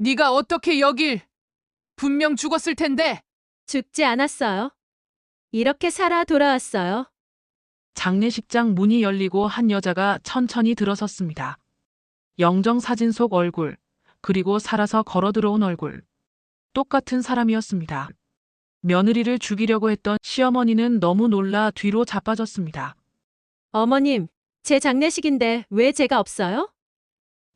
네가 어떻게 여길? 분명 죽었을 텐데. 죽지 않았어요. 이렇게 살아 돌아왔어요. 장례식장 문이 열리고 한 여자가 천천히 들어섰습니다. 영정 사진 속 얼굴, 그리고 살아서 걸어 들어온 얼굴. 똑같은 사람이었습니다. 며느리를 죽이려고 했던 시어머니는 너무 놀라 뒤로 자빠졌습니다. 어머님, 제 장례식인데 왜 제가 없어요?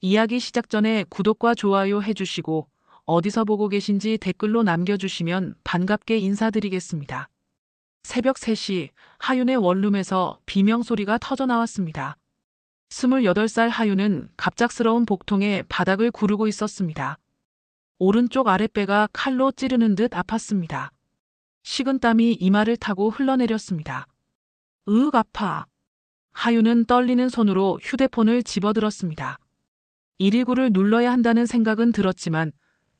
이야기 시작 전에 구독과 좋아요 해주시고 어디서 보고 계신지 댓글로 남겨주시면 반갑게 인사드리겠습니다. 새벽 3시 하윤의 원룸에서 비명소리가 터져 나왔습니다. 28살 하윤은 갑작스러운 복통에 바닥을 구르고 있었습니다. 오른쪽 아랫배가 칼로 찌르는 듯 아팠습니다. 식은땀이 이마를 타고 흘러내렸습니다. 으윽 아파. 하윤은 떨리는 손으로 휴대폰을 집어들었습니다. 119를 눌러야 한다는 생각은 들었지만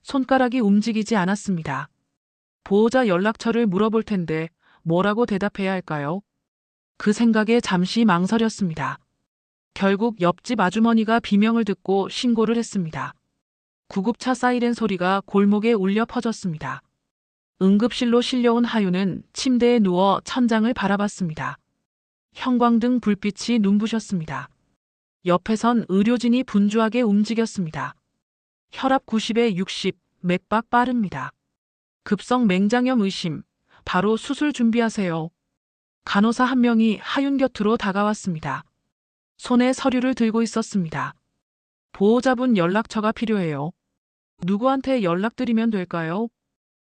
손가락이 움직이지 않았습니다. 보호자 연락처를 물어볼 텐데 뭐라고 대답해야 할까요? 그 생각에 잠시 망설였습니다. 결국 옆집 아주머니가 비명을 듣고 신고를 했습니다. 구급차 사이렌 소리가 골목에 울려 퍼졌습니다. 응급실로 실려온 하윤은 침대에 누워 천장을 바라봤습니다. 형광등 불빛이 눈부셨습니다. 옆에선 의료진이 분주하게 움직였습니다. 혈압 90에 60, 맥박 빠릅니다. 급성 맹장염 의심, 바로 수술 준비하세요. 간호사 한 명이 하윤 곁으로 다가왔습니다. 손에 서류를 들고 있었습니다. 보호자분 연락처가 필요해요. 누구한테 연락드리면 될까요?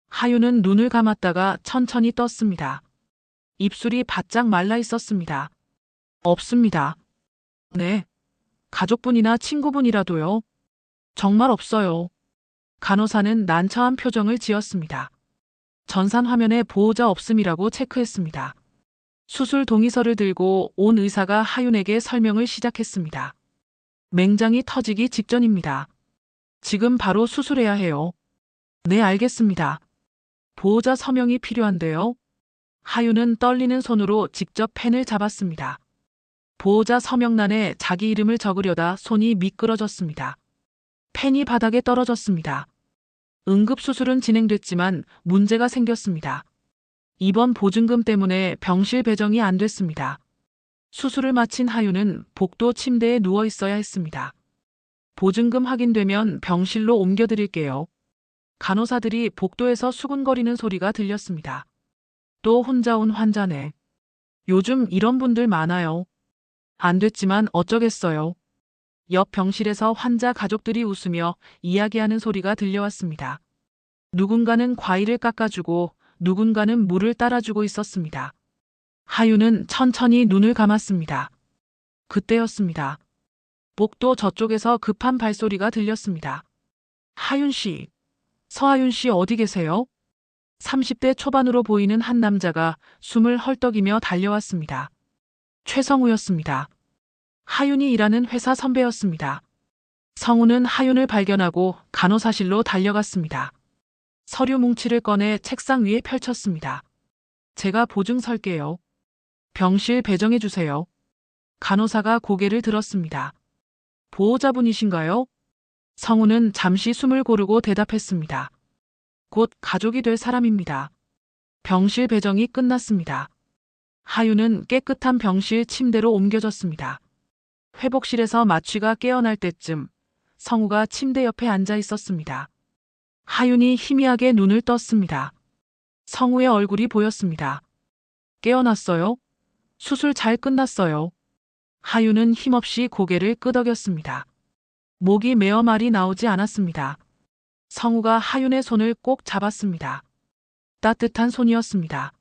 하윤은 눈을 감았다가 천천히 떴습니다. 입술이 바짝 말라 있었습니다. 없습니다. 네. 가족분이나 친구분이라도요. 정말 없어요. 간호사는 난처한 표정을 지었습니다. 전산 화면에 보호자 없음이라고 체크했습니다. 수술 동의서를 들고 온 의사가 하윤에게 설명을 시작했습니다. 맹장이 터지기 직전입니다. 지금 바로 수술해야 해요. 네, 알겠습니다. 보호자 서명이 필요한데요. 하윤은 떨리는 손으로 직접 펜을 잡았습니다. 보호자 서명란에 자기 이름을 적으려다 손이 미끄러졌습니다. 펜이 바닥에 떨어졌습니다. 응급수술은 진행됐지만 문제가 생겼습니다. 입원 보증금 때문에 병실 배정이 안 됐습니다. 수술을 마친 하윤은 복도 침대에 누워 있어야 했습니다. 보증금 확인되면 병실로 옮겨드릴게요. 간호사들이 복도에서 수군거리는 소리가 들렸습니다. 또 혼자 온 환자네. 요즘 이런 분들 많아요. 안 됐지만 어쩌겠어요. 옆 병실에서 환자 가족들이 웃으며 이야기하는 소리가 들려왔습니다. 누군가는 과일을 깎아주고 누군가는 물을 따라주고 있었습니다. 하윤은 천천히 눈을 감았습니다. 그때였습니다. 복도 저쪽에서 급한 발소리가 들렸습니다. 하윤 씨, 서하윤 씨 어디 계세요? 30대 초반으로 보이는 한 남자가 숨을 헐떡이며 달려왔습니다. 최성우였습니다. 하윤이 일하는 회사 선배였습니다. 성우는 하윤을 발견하고 간호사실로 달려갔습니다. 서류 뭉치를 꺼내 책상 위에 펼쳤습니다. 제가 보증 설게요. 병실 배정해 주세요. 간호사가 고개를 들었습니다. 보호자분이신가요? 성우는 잠시 숨을 고르고 대답했습니다. 곧 가족이 될 사람입니다. 병실 배정이 끝났습니다. 하윤은 깨끗한 병실 침대로 옮겨졌습니다. 회복실에서 마취가 깨어날 때쯤 성우가 침대 옆에 앉아 있었습니다. 하윤이 희미하게 눈을 떴습니다. 성우의 얼굴이 보였습니다. 깨어났어요? 수술 잘 끝났어요. 하윤은 힘없이 고개를 끄덕였습니다. 목이 메어 말이 나오지 않았습니다. 성우가 하윤의 손을 꼭 잡았습니다. 따뜻한 손이었습니다.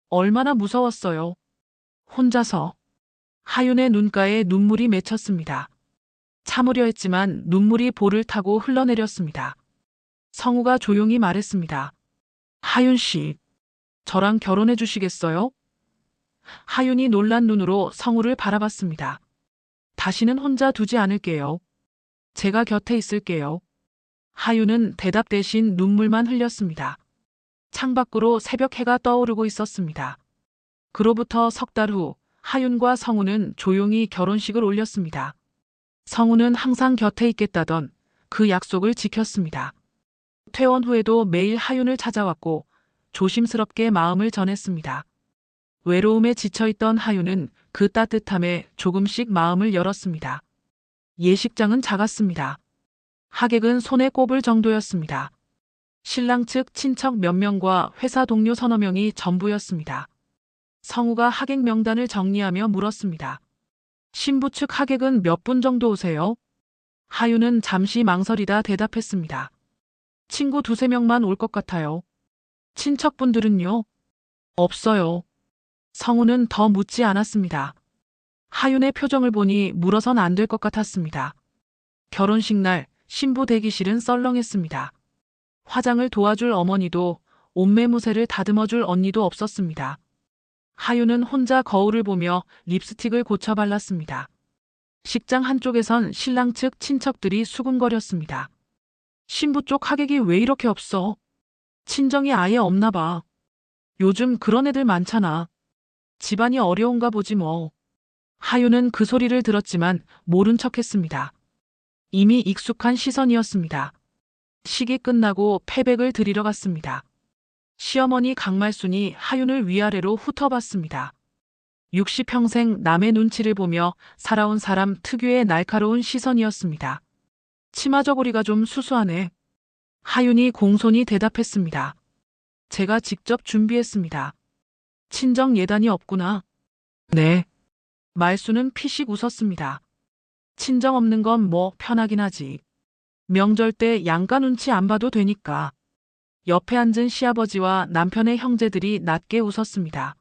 얼마나 무서웠어요. 혼자서. 하윤의 눈가에 눈물이 맺혔습니다. 참으려 했지만 눈물이 볼을 타고 흘러내렸습니다. 성우가 조용히 말했습니다. 하윤 씨, 저랑 결혼해 주시겠어요? 하윤이 놀란 눈으로 성우를 바라봤습니다. 다시는 혼자 두지 않을게요. 제가 곁에 있을게요. 하윤은 대답 대신 눈물만 흘렸습니다. 창밖으로 새벽 해가 떠오르고 있었습니다. 그로부터 석 달 후 하윤과 성우는 조용히 결혼식을 올렸습니다. 성우는 항상 곁에 있겠다던 그 약속을 지켰습니다. 퇴원 후에도 매일 하윤을 찾아왔고 조심스럽게 마음을 전했습니다. 외로움에 지쳐있던 하윤은 그 따뜻함에 조금씩 마음을 열었습니다. 예식장은 작았습니다. 하객은 손에 꼽을 정도였습니다. 신랑 측 친척 몇 명과 회사 동료 서너 명이 전부였습니다. 성우가 하객 명단을 정리하며 물었습니다. 신부 측 하객은 몇 분 정도 오세요? 하윤은 잠시 망설이다 대답했습니다. 친구 두세 명만 올 것 같아요. 친척분들은요? 없어요. 성우는 더 묻지 않았습니다. 하윤의 표정을 보니 물어선 안 될 것 같았습니다. 결혼식 날 신부 대기실은 썰렁했습니다. 화장을 도와줄 어머니도 옷매무새를 다듬어줄 언니도 없었습니다. 하윤은 혼자 거울을 보며 립스틱을 고쳐 발랐습니다. 식장 한쪽에선 신랑 측 친척들이 수군거렸습니다. 신부 쪽 하객이 왜 이렇게 없어? 친정이 아예 없나 봐. 요즘 그런 애들 많잖아. 집안이 어려운가 보지 뭐. 하윤은 그 소리를 들었지만 모른 척했습니다. 이미 익숙한 시선이었습니다. 식이 끝나고 패백을 드리러 갔습니다. 시어머니 강말순이 하윤을 위아래로 훑어봤습니다. 60평생 남의 눈치를 보며 살아온 사람 특유의 날카로운 시선이었습니다. 치마 저고리가 좀 수수하네. 하윤이 공손히 대답했습니다. 제가 직접 준비했습니다. 친정 예단이 없구나. 네. 말수는 피식 웃었습니다. 친정 없는 건 뭐 편하긴 하지. 명절 때 양가 눈치 안 봐도 되니까. 옆에 앉은 시아버지와 남편의 형제들이 낮게 웃었습니다.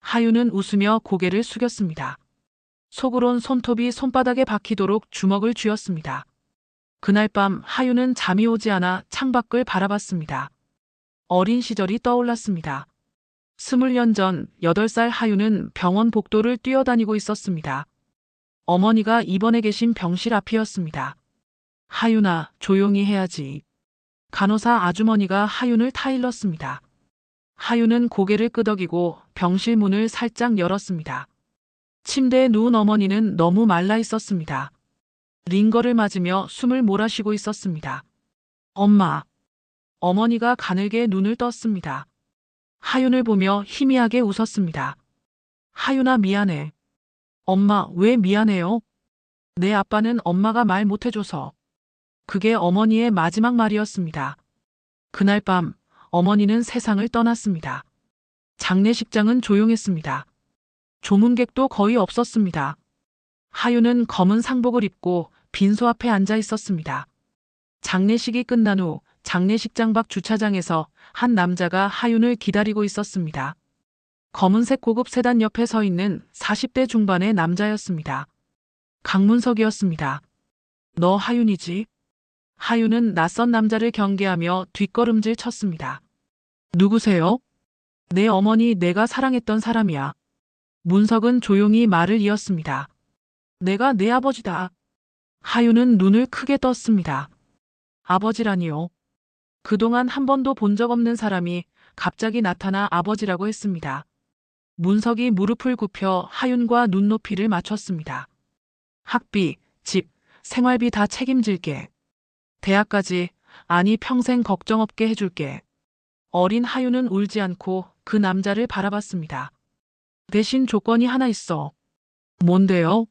하윤은 웃으며 고개를 숙였습니다. 속으론 손톱이 손바닥에 박히도록 주먹을 쥐었습니다. 그날 밤 하윤은 잠이 오지 않아 창밖을 바라봤습니다. 어린 시절이 떠올랐습니다. 20년 전 8살 하윤은 병원 복도를 뛰어다니고 있었습니다. 어머니가 입원해 계신 병실 앞이었습니다. 하윤아, 조용히 해야지. 간호사 아주머니가 하윤을 타일렀습니다. 하윤은 고개를 끄덕이고 병실 문을 살짝 열었습니다. 침대에 누운 어머니는 너무 말라 있었습니다. 링거를 맞으며 숨을 몰아쉬고 있었습니다. 엄마. 어머니가 가늘게 눈을 떴습니다. 하윤을 보며 희미하게 웃었습니다. 하윤아, 미안해. 엄마, 왜 미안해요? 내 아빠는 엄마가 말 못해줘서. 그게 어머니의 마지막 말이었습니다. 그날 밤 어머니는 세상을 떠났습니다. 장례식장은 조용했습니다. 조문객도 거의 없었습니다. 하윤은 검은 상복을 입고 빈소 앞에 앉아 있었습니다. 장례식이 끝난 후 장례식장 밖 주차장에서 한 남자가 하윤을 기다리고 있었습니다. 검은색 고급 세단 옆에 서 있는 40대 중반의 남자였습니다. 강문석이었습니다. 너 하윤이지? 하윤은 낯선 남자를 경계하며 뒷걸음질 쳤습니다. 누구세요? 내 어머니, 내가 사랑했던 사람이야. 문석은 조용히 말을 이었습니다. 내가 내 아버지다. 하윤은 눈을 크게 떴습니다. 아버지라니요. 그동안 한 번도 본 적 없는 사람이 갑자기 나타나 아버지라고 했습니다. 문석이 무릎을 굽혀 하윤과 눈높이를 맞췄습니다. 학비, 집, 생활비 다 책임질게. 대학까지, 아니 평생 걱정 없게 해줄게. 어린 하윤은 울지 않고 그 남자를 바라봤습니다. 대신 조건이 하나 있어. 뭔데요?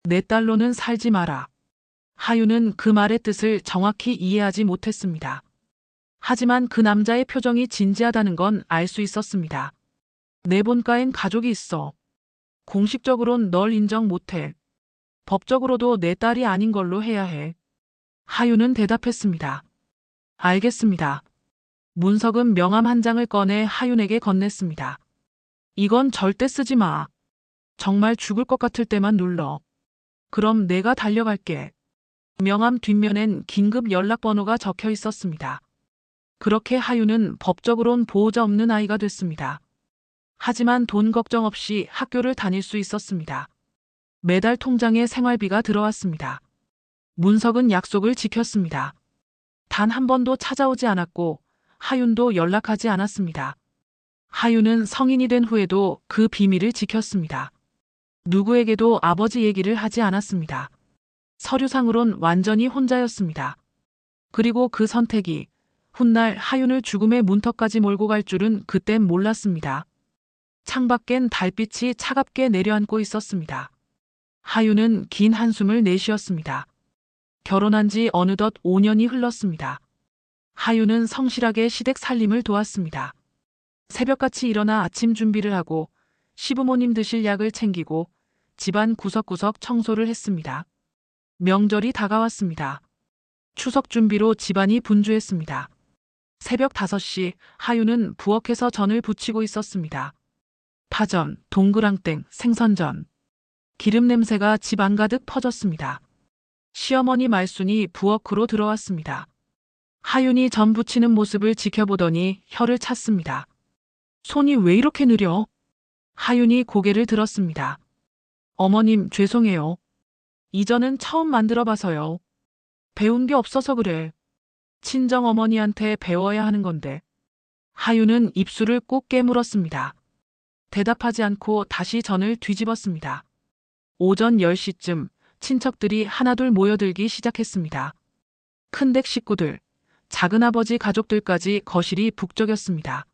내 딸로는 살지 마라. 하윤은 그 말의 뜻을 정확히 이해하지 못했습니다. 하지만 그 남자의 표정이 진지하다는 건 알 수 있었습니다. 내 본가엔 가족이 있어. 공식적으론 널 인정 못해. 법적으로도 내 딸이 아닌 걸로 해야 해. 하윤은 대답했습니다. 알겠습니다. 문석은 명함 한 장을 꺼내 하윤에게 건넸습니다. 이건 절대 쓰지 마. 정말 죽을 것 같을 때만 눌러. 그럼 내가 달려갈게. 명함 뒷면엔 긴급 연락번호가 적혀 있었습니다. 그렇게 하윤은 법적으론 보호자 없는 아이가 됐습니다. 하지만 돈 걱정 없이 학교를 다닐 수 있었습니다. 매달 통장에 생활비가 들어왔습니다. 문석은 약속을 지켰습니다. 단 한 번도 찾아오지 않았고 하윤도 연락하지 않았습니다. 하윤은 성인이 된 후에도 그 비밀을 지켰습니다. 누구에게도 아버지 얘기를 하지 않았습니다. 서류상으론 완전히 혼자였습니다. 그리고 그 선택이 훗날 하윤을 죽음의 문턱까지 몰고 갈 줄은 그땐 몰랐습니다. 창밖엔 달빛이 차갑게 내려앉고 있었습니다. 하윤은 긴 한숨을 내쉬었습니다. 결혼한 지 어느덧 5년이 흘렀습니다. 하윤은 성실하게 시댁 살림을 도왔습니다. 새벽같이 일어나 아침 준비를 하고 시부모님 드실 약을 챙기고 집안 구석구석 청소를 했습니다. 명절이 다가왔습니다. 추석 준비로 집안이 분주했습니다. 새벽 5시 하윤은 부엌에서 전을 부치고 있었습니다. 파전, 동그랑땡, 생선전. 기름 냄새가 집 안가득 퍼졌습니다. 시어머니 말순이 부엌으로 들어왔습니다. 하윤이 전 부치는 모습을 지켜보더니 혀를 찼습니다. 손이 왜 이렇게 느려? 하윤이 고개를 들었습니다. 어머님, 죄송해요. 이전은 처음 만들어 봐서요. 배운 게 없어서 그래. 친정 어머니한테 배워야 하는 건데. 하윤은 입술을 꼭 깨물었습니다. 대답하지 않고 다시 전을 뒤집었습니다. 오전 10시쯤 친척들이 하나둘 모여들기 시작했습니다. 큰댁 식구들, 작은아버지 가족들까지 거실이 북적였습니다.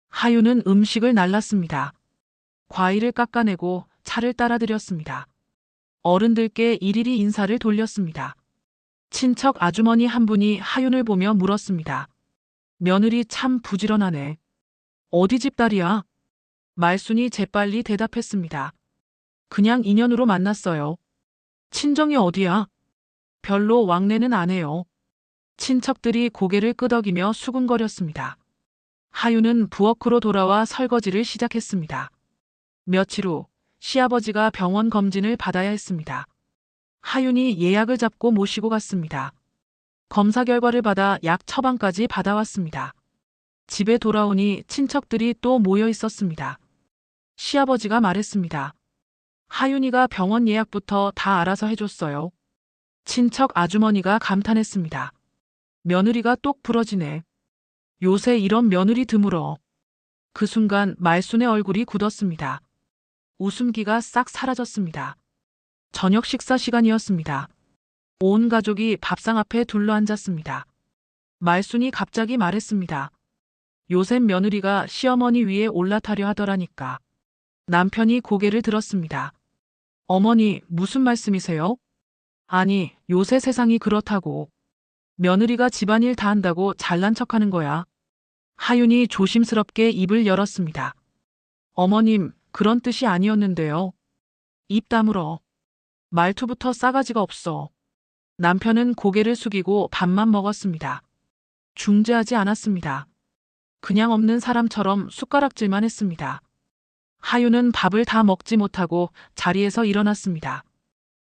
하윤은 음식을 날랐습니다. 과일을 깎아내고 차를 따라드렸습니다. 어른들께 일일이 인사를 돌렸습니다. 친척 아주머니 한 분이 하윤을 보며 물었습니다. 며느리 참 부지런하네. 어디 집 딸이야? 말순이 재빨리 대답했습니다. 그냥 인연으로 만났어요. 친정이 어디야? 별로 왕래는 안 해요. 친척들이 고개를 끄덕이며 수군거렸습니다. 하윤은 부엌으로 돌아와 설거지를 시작했습니다. 며칠 후 시아버지가 병원 검진을 받아야 했습니다. 하윤이 예약을 잡고 모시고 갔습니다. 검사 결과를 받아 약 처방까지 받아왔습니다. 집에 돌아오니 친척들이 또 모여 있었습니다. 시아버지가 말했습니다. 하윤이가 병원 예약부터 다 알아서 해줬어요. 친척 아주머니가 감탄했습니다. 며느리가 똑 부러지네. 요새 이런 며느리 드물어. 그 순간 말순의 얼굴이 굳었습니다. 웃음기가 싹 사라졌습니다. 저녁 식사 시간이었습니다. 온 가족이 밥상 앞에 둘러앉았습니다. 말순이 갑자기 말했습니다. 요새 며느리가 시어머니 위에 올라타려 하더라니까. 남편이 고개를 들었습니다. 어머니, 무슨 말씀이세요? 아니, 요새 세상이 그렇다고. 며느리가 집안일 다 한다고 잘난 척하는 거야. 하윤이 조심스럽게 입을 열었습니다. 어머님, 그런 뜻이 아니었는데요. 입 다물어. 말투부터 싸가지가 없어. 남편은 고개를 숙이고 밥만 먹었습니다. 중재하지 않았습니다. 그냥 없는 사람처럼 숟가락질만 했습니다. 하윤은 밥을 다 먹지 못하고 자리에서 일어났습니다.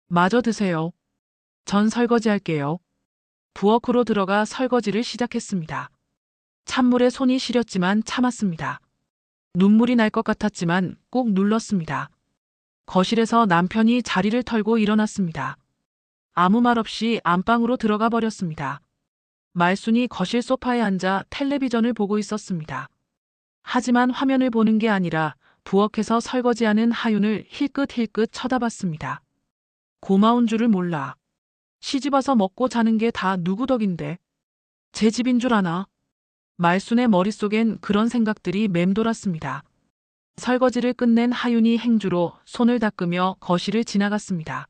마저 드세요. 전 설거지할게요. 부엌으로 들어가 설거지를 시작했습니다. 찬물에 손이 시렸지만 참았습니다. 눈물이 날 것 같았지만 꾹 눌렀습니다. 거실에서 남편이 자리를 털고 일어났습니다. 아무 말 없이 안방으로 들어가 버렸습니다. 말순이 거실 소파에 앉아 텔레비전을 보고 있었습니다. 하지만 화면을 보는 게 아니라 부엌에서 설거지하는 하윤을 힐끗힐끗 쳐다봤습니다. 고마운 줄을 몰라. 시집와서 먹고 자는 게 다 누구 덕인데. 제 집인 줄 아나. 말순의 머릿속엔 그런 생각들이 맴돌았습니다. 설거지를 끝낸 하윤이 행주로 손을 닦으며 거실을 지나갔습니다.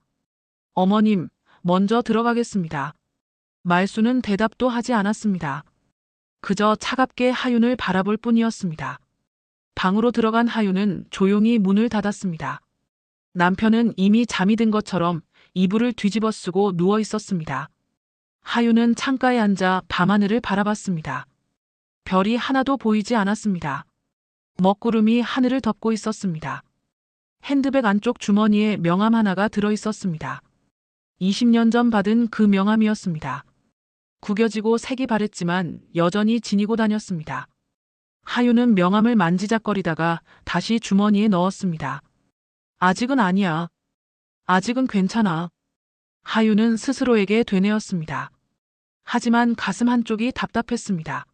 어머님, 먼저 들어가겠습니다. 말순은 대답도 하지 않았습니다. 그저 차갑게 하윤을 바라볼 뿐이었습니다. 방으로 들어간 하윤은 조용히 문을 닫았습니다. 남편은 이미 잠이 든 것처럼 이불을 뒤집어 쓰고 누워 있었습니다. 하윤은 창가에 앉아 밤하늘을 바라봤습니다. 별이 하나도 보이지 않았습니다. 먹구름이 하늘을 덮고 있었습니다. 핸드백 안쪽 주머니에 명함 하나가 들어 있었습니다. 20년 전 받은 그 명함이었습니다. 구겨지고 색이 바랬지만 여전히 지니고 다녔습니다. 하윤은 명함을 만지작거리다가 다시 주머니에 넣었습니다. 아직은 아니야. 아직은 괜찮아. 하윤은 스스로에게 되뇌었습니다. 하지만 가슴 한쪽이 답답했습니다.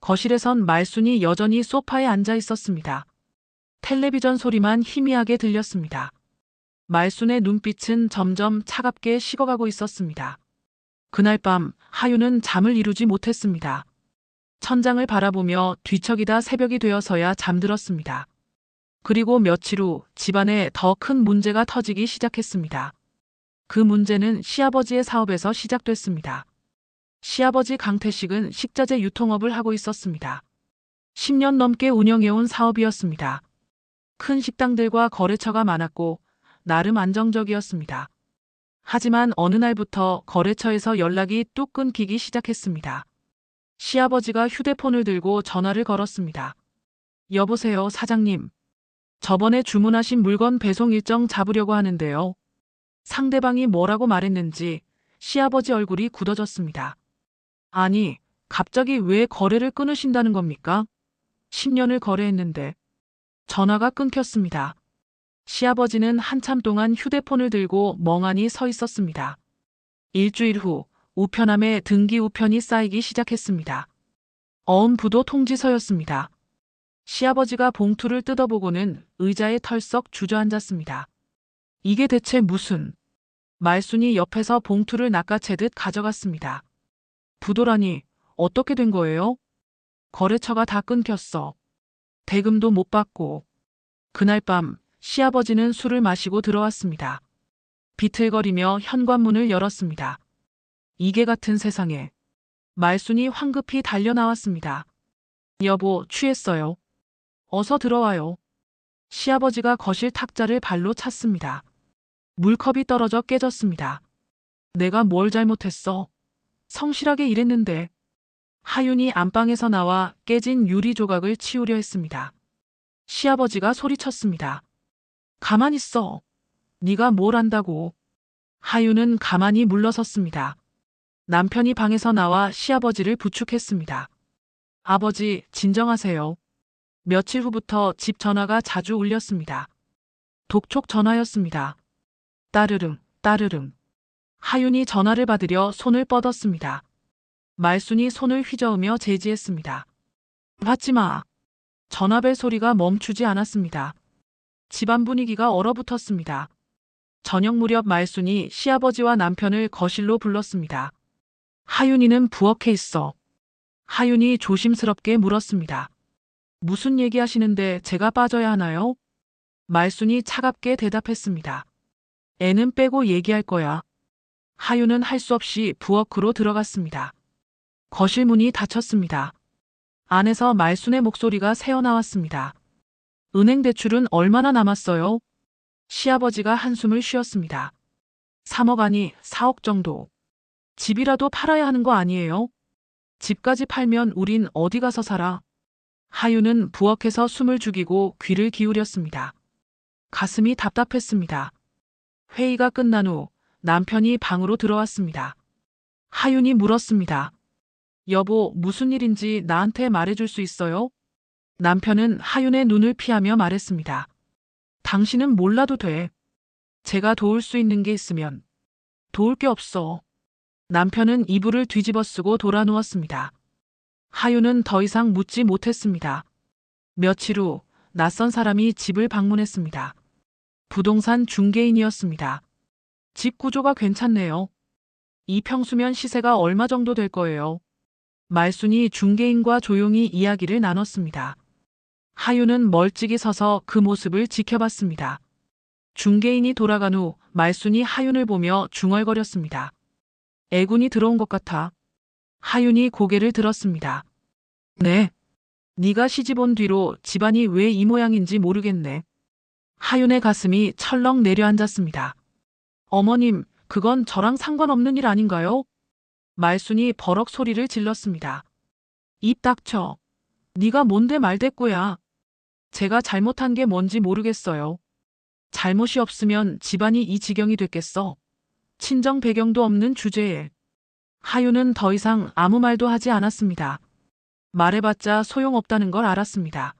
거실에선 말순이 여전히 소파에 앉아 있었습니다. 텔레비전 소리만 희미하게 들렸습니다. 말순의 눈빛은 점점 차갑게 식어가고 있었습니다. 그날 밤 하윤은 잠을 이루지 못했습니다. 천장을 바라보며 뒤척이다 새벽이 되어서야 잠들었습니다. 그리고 며칠 후 집안에 더 큰 문제가 터지기 시작했습니다. 그 문제는 시아버지의 사업에서 시작됐습니다. 시아버지 강태식은 식자재 유통업을 하고 있었습니다. 10년 넘게 운영해온 사업이었습니다. 큰 식당들과 거래처가 많았고 나름 안정적이었습니다. 하지만 어느 날부터 거래처에서 연락이 뚝 끊기기 시작했습니다. 시아버지가 휴대폰을 들고 전화를 걸었습니다. 여보세요, 사장님. 저번에 주문하신 물건 배송 일정 잡으려고 하는데요. 상대방이 뭐라고 말했는지 시아버지 얼굴이 굳어졌습니다. 아니, 갑자기 왜 거래를 끊으신다는 겁니까? 10년을 거래했는데. 전화가 끊겼습니다. 시아버지는 한참 동안 휴대폰을 들고 멍하니 서 있었습니다. 일주일 후 우편함에 등기 우편이 쌓이기 시작했습니다. 어음부도 통지서였습니다. 시아버지가 봉투를 뜯어보고는 의자에 털썩 주저앉았습니다. 이게 대체 무슨... 말순이 옆에서 봉투를 낚아채듯 가져갔습니다. 부도라니, 어떻게 된 거예요? 거래처가 다 끊겼어. 대금도 못 받고. 그날 밤 시아버지는 술을 마시고 들어왔습니다. 비틀거리며 현관문을 열었습니다. 이게 같은 세상에. 말순이 황급히 달려나왔습니다. 여보, 취했어요. 어서 들어와요. 시아버지가 거실 탁자를 발로 찼습니다. 물컵이 떨어져 깨졌습니다. 내가 뭘 잘못했어? 성실하게 일했는데. 하윤이 안방에서 나와 깨진 유리 조각을 치우려 했습니다. 시아버지가 소리쳤습니다. 가만히 있어. 네가 뭘 안다고. 하윤은 가만히 물러섰습니다. 남편이 방에서 나와 시아버지를 부축했습니다. 아버지, 진정하세요. 며칠 후부터 집 전화가 자주 울렸습니다. 독촉 전화였습니다. 따르릉, 따르릉. 하윤이 전화를 받으려 손을 뻗었습니다. 말순이 손을 휘저으며 제지했습니다. 받지 마. 전화벨 소리가 멈추지 않았습니다. 집안 분위기가 얼어붙었습니다. 저녁 무렵 말순이 시아버지와 남편을 거실로 불렀습니다. 하윤이는 부엌에 있어. 하윤이 조심스럽게 물었습니다. 무슨 얘기하시는데 제가 빠져야 하나요? 말순이 차갑게 대답했습니다. 애는 빼고 얘기할 거야. 하윤은 할 수 없이 부엌으로 들어갔습니다. 거실 문이 닫혔습니다. 안에서 말순의 목소리가 새어나왔습니다. 은행 대출은 얼마나 남았어요? 시아버지가 한숨을 쉬었습니다. 3억 아니 4억 정도. 집이라도 팔아야 하는 거 아니에요? 집까지 팔면 우린 어디 가서 살아? 하윤은 부엌에서 숨을 죽이고 귀를 기울였습니다. 가슴이 답답했습니다. 회의가 끝난 후 남편이 방으로 들어왔습니다. 하윤이 물었습니다. 여보, 무슨 일인지 나한테 말해줄 수 있어요? 남편은 하윤의 눈을 피하며 말했습니다. 당신은 몰라도 돼. 제가 도울 수 있는 게 있으면. 도울 게 없어. 남편은 이불을 뒤집어 쓰고 돌아 누웠습니다. 하윤은 더 이상 묻지 못했습니다. 며칠 후 낯선 사람이 집을 방문했습니다. 부동산 중개인이었습니다. 집 구조가 괜찮네요. 이 평수면 시세가 얼마 정도 될 거예요? 말순이 중개인과 조용히 이야기를 나눴습니다. 하윤은 멀찍이 서서 그 모습을 지켜봤습니다. 중개인이 돌아간 후 말순이 하윤을 보며 중얼거렸습니다. 애군이 들어온 것 같아. 하윤이 고개를 들었습니다. 네. 네가 시집 온 뒤로 집안이 왜 이 모양인지 모르겠네. 하윤의 가슴이 철렁 내려앉았습니다. 어머님, 그건 저랑 상관없는 일 아닌가요? 말순이 버럭 소리를 질렀습니다. 입 닥쳐. 네가 뭔데 말대꾸야. 제가 잘못한 게 뭔지 모르겠어요. 잘못이 없으면 집안이 이 지경이 됐겠어. 친정 배경도 없는 주제에. 하윤은 더 이상 아무 말도 하지 않았습니다. 말해봤자 소용없다는 걸 알았습니다.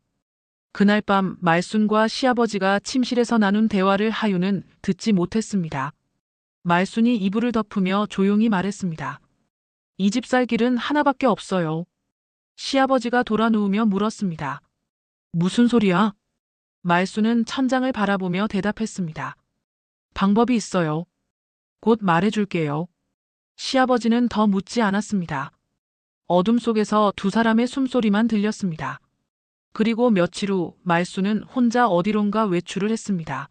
그날 밤 말순과 시아버지가 침실에서 나눈 대화를 하윤은 듣지 못했습니다. 말순이 이불을 덮으며 조용히 말했습니다. 이 집 살 길은 하나밖에 없어요. 시아버지가 돌아 누우며 물었습니다. 무슨 소리야? 말순은 천장을 바라보며 대답했습니다. 방법이 있어요. 곧 말해줄게요. 시아버지는 더 묻지 않았습니다. 어둠 속에서 두 사람의 숨소리만 들렸습니다. 그리고 며칠 후 말수는 혼자 어디론가 외출을 했습니다.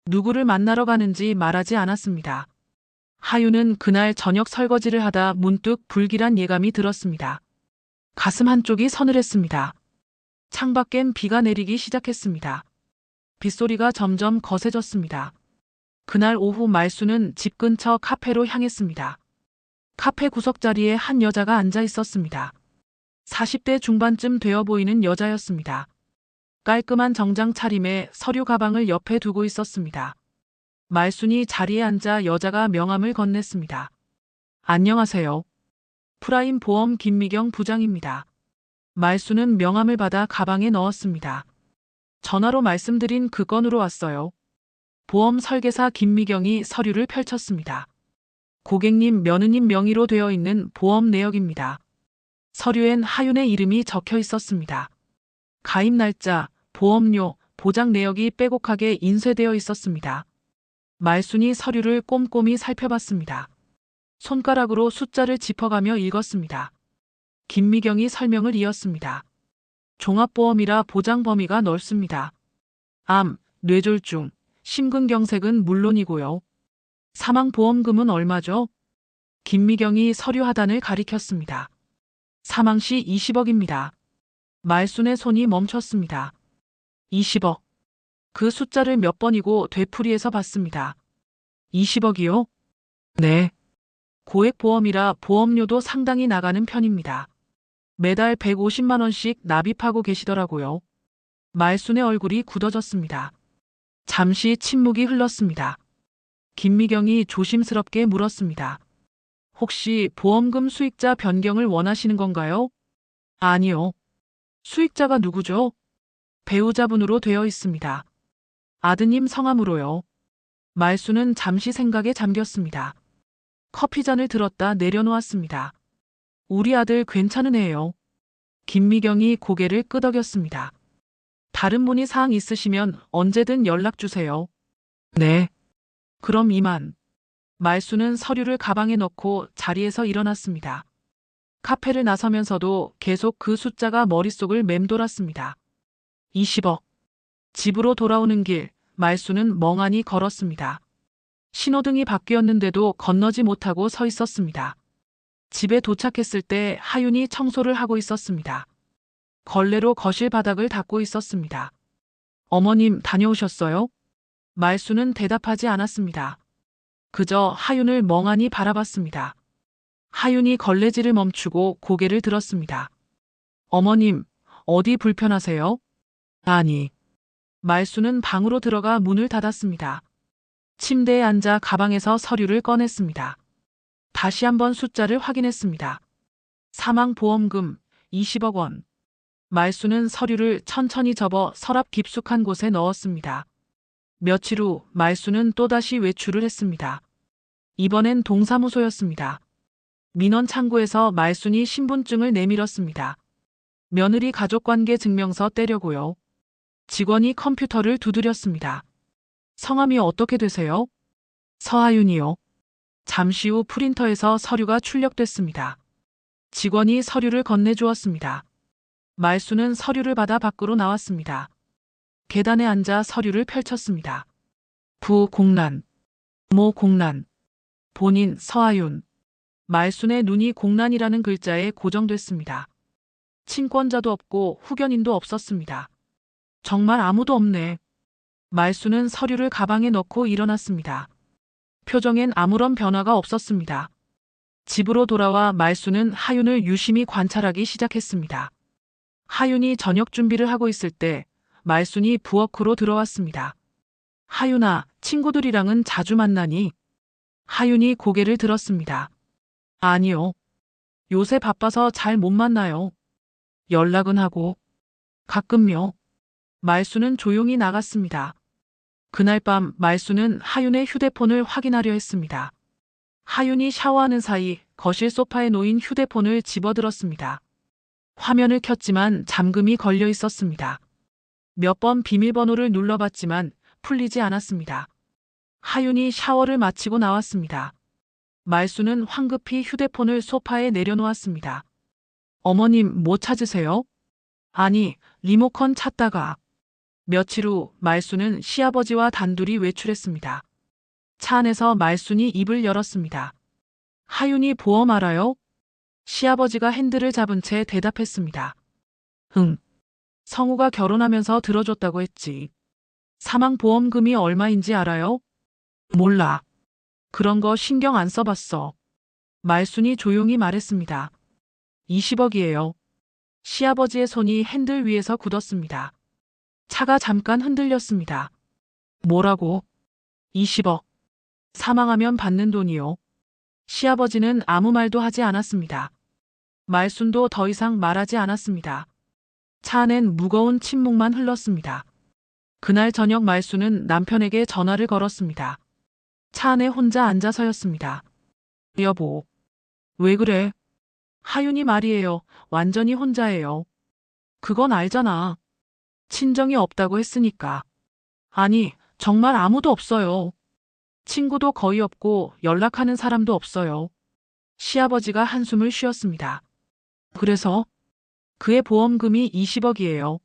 누구를 만나러 가는지 말하지 않았습니다. 하윤은 그날 저녁 설거지를 하다 문득 불길한 예감이 들었습니다. 가슴 한쪽이 서늘했습니다. 창밖엔 비가 내리기 시작했습니다. 빗소리가 점점 거세졌습니다. 그날 오후 말수는 집 근처 카페로 향했습니다. 카페 구석자리에 한 여자가 앉아 있었습니다. 40대 중반쯤 되어 보이는 여자였습니다. 깔끔한 정장 차림에 서류 가방을 옆에 두고 있었습니다. 말순이 자리에 앉아 여자가 명함을 건넸습니다. 안녕하세요. 프라임 보험 김미경 부장입니다. 말순은 명함을 받아 가방에 넣었습니다. 전화로 말씀드린 그 건으로 왔어요. 보험 설계사 김미경이 서류를 펼쳤습니다. 고객님 며느님 명의로 되어 있는 보험 내역입니다. 서류엔 하윤의 이름이 적혀 있었습니다. 가입 날짜, 보험료, 보장 내역이 빼곡하게 인쇄되어 있었습니다. 말순이 서류를 꼼꼼히 살펴봤습니다. 손가락으로 숫자를 짚어가며 읽었습니다. 김미경이 설명을 이었습니다. 종합보험이라 보장 범위가 넓습니다. 암, 뇌졸중, 심근경색은 물론이고요. 사망보험금은 얼마죠? 김미경이 서류 하단을 가리켰습니다. 사망 시 20억입니다. 말순의 손이 멈췄습니다. 20억. 그 숫자를 몇 번이고 되풀이해서 봤습니다. 20억이요? 네. 고액보험이라 보험료도 상당히 나가는 편입니다. 매달 150만 원씩 납입하고 계시더라고요. 말순의 얼굴이 굳어졌습니다. 잠시 침묵이 흘렀습니다. 김미경이 조심스럽게 물었습니다. 혹시 보험금 수익자 변경을 원하시는 건가요? 아니요. 수익자가 누구죠? 배우자분으로 되어 있습니다. 아드님 성함으로요. 말수는 잠시 생각에 잠겼습니다. 커피잔을 들었다 내려놓았습니다. 우리 아들 괜찮은 애예요. 김미경이 고개를 끄덕였습니다. 다른 문의 사항 있으시면 언제든 연락 주세요. 네. 그럼 이만. 말수는 서류를 가방에 넣고 자리에서 일어났습니다. 카페를 나서면서도 계속 그 숫자가 머릿속을 맴돌았습니다. 20억. 집으로 돌아오는 길, 말수는 멍하니 걸었습니다. 신호등이 바뀌었는데도 건너지 못하고 서 있었습니다. 집에 도착했을 때 하윤이 청소를 하고 있었습니다. 걸레로 거실 바닥을 닦고 있었습니다. 어머님 다녀오셨어요? 말수는 대답하지 않았습니다. 그저 하윤을 멍하니 바라봤습니다. 하윤이 걸레질을 멈추고 고개를 들었습니다. 어머님, 어디 불편하세요? 아니. 말수는 방으로 들어가 문을 닫았습니다. 침대에 앉아 가방에서 서류를 꺼냈습니다. 다시 한번 숫자를 확인했습니다. 사망보험금 20억 원. 말수는 서류를 천천히 접어 서랍 깊숙한 곳에 넣었습니다. 며칠 후 말수는 또다시 외출을 했습니다. 이번엔 동사무소였습니다. 민원 창구에서 말순이 신분증을 내밀었습니다. 며느리 가족관계 증명서 떼려고요. 직원이 컴퓨터를 두드렸습니다. 성함이 어떻게 되세요? 서하윤이요. 잠시 후 프린터에서 서류가 출력됐습니다. 직원이 서류를 건네주었습니다. 말수는 서류를 받아 밖으로 나왔습니다. 계단에 앉아 서류를 펼쳤습니다. 부 공란, 모 공란, 본인 서하윤. 말순의 눈이 공란이라는 글자에 고정됐습니다. 친권자도 없고 후견인도 없었습니다. 정말 아무도 없네. 말수는 서류를 가방에 넣고 일어났습니다. 표정엔 아무런 변화가 없었습니다. 집으로 돌아와 말수는 하윤을 유심히 관찰하기 시작했습니다. 하윤이 저녁 준비를 하고 있을 때 말순이 부엌으로 들어왔습니다. 하윤아, 친구들이랑은 자주 만나니? 하윤이 고개를 들었습니다. 아니요. 요새 바빠서 잘 못 만나요. 연락은 하고. 가끔요. 말수는 조용히 나갔습니다. 그날 밤 말수는 하윤의 휴대폰을 확인하려 했습니다. 하윤이 샤워하는 사이 거실 소파에 놓인 휴대폰을 집어들었습니다. 화면을 켰지만 잠금이 걸려 있었습니다. 몇 번 비밀번호를 눌러봤지만 풀리지 않았습니다. 하윤이 샤워를 마치고 나왔습니다. 말수는 황급히 휴대폰을 소파에 내려놓았습니다. 어머님, 뭐 찾으세요? 아니, 리모컨 찾다가. 며칠 후 말수는 시아버지와 단둘이 외출했습니다. 차 안에서 말순이 입을 열었습니다. 하윤이 보험 알아요? 시아버지가 핸들을 잡은 채 대답했습니다. 응. 성우가 결혼하면서 들어줬다고 했지. 사망보험금이 얼마인지 알아요? 몰라. 그런 거 신경 안 써봤어. 말순이 조용히 말했습니다. 20억이에요. 시아버지의 손이 핸들 위에서 굳었습니다. 차가 잠깐 흔들렸습니다. 뭐라고? 20억. 사망하면 받는 돈이요. 시아버지는 아무 말도 하지 않았습니다. 말순도 더 이상 말하지 않았습니다. 차 안엔 무거운 침묵만 흘렀습니다. 그날 저녁 말순은 남편에게 전화를 걸었습니다. 차 안에 혼자 앉아서였습니다. 여보, 왜 그래? 하윤이 말이에요. 완전히 혼자예요. 그건 알잖아. 친정이 없다고 했으니까. 아니, 정말 아무도 없어요. 친구도 거의 없고 연락하는 사람도 없어요. 시아버지가 한숨을 쉬었습니다. 그래서 그의 보험금이 20억이에요.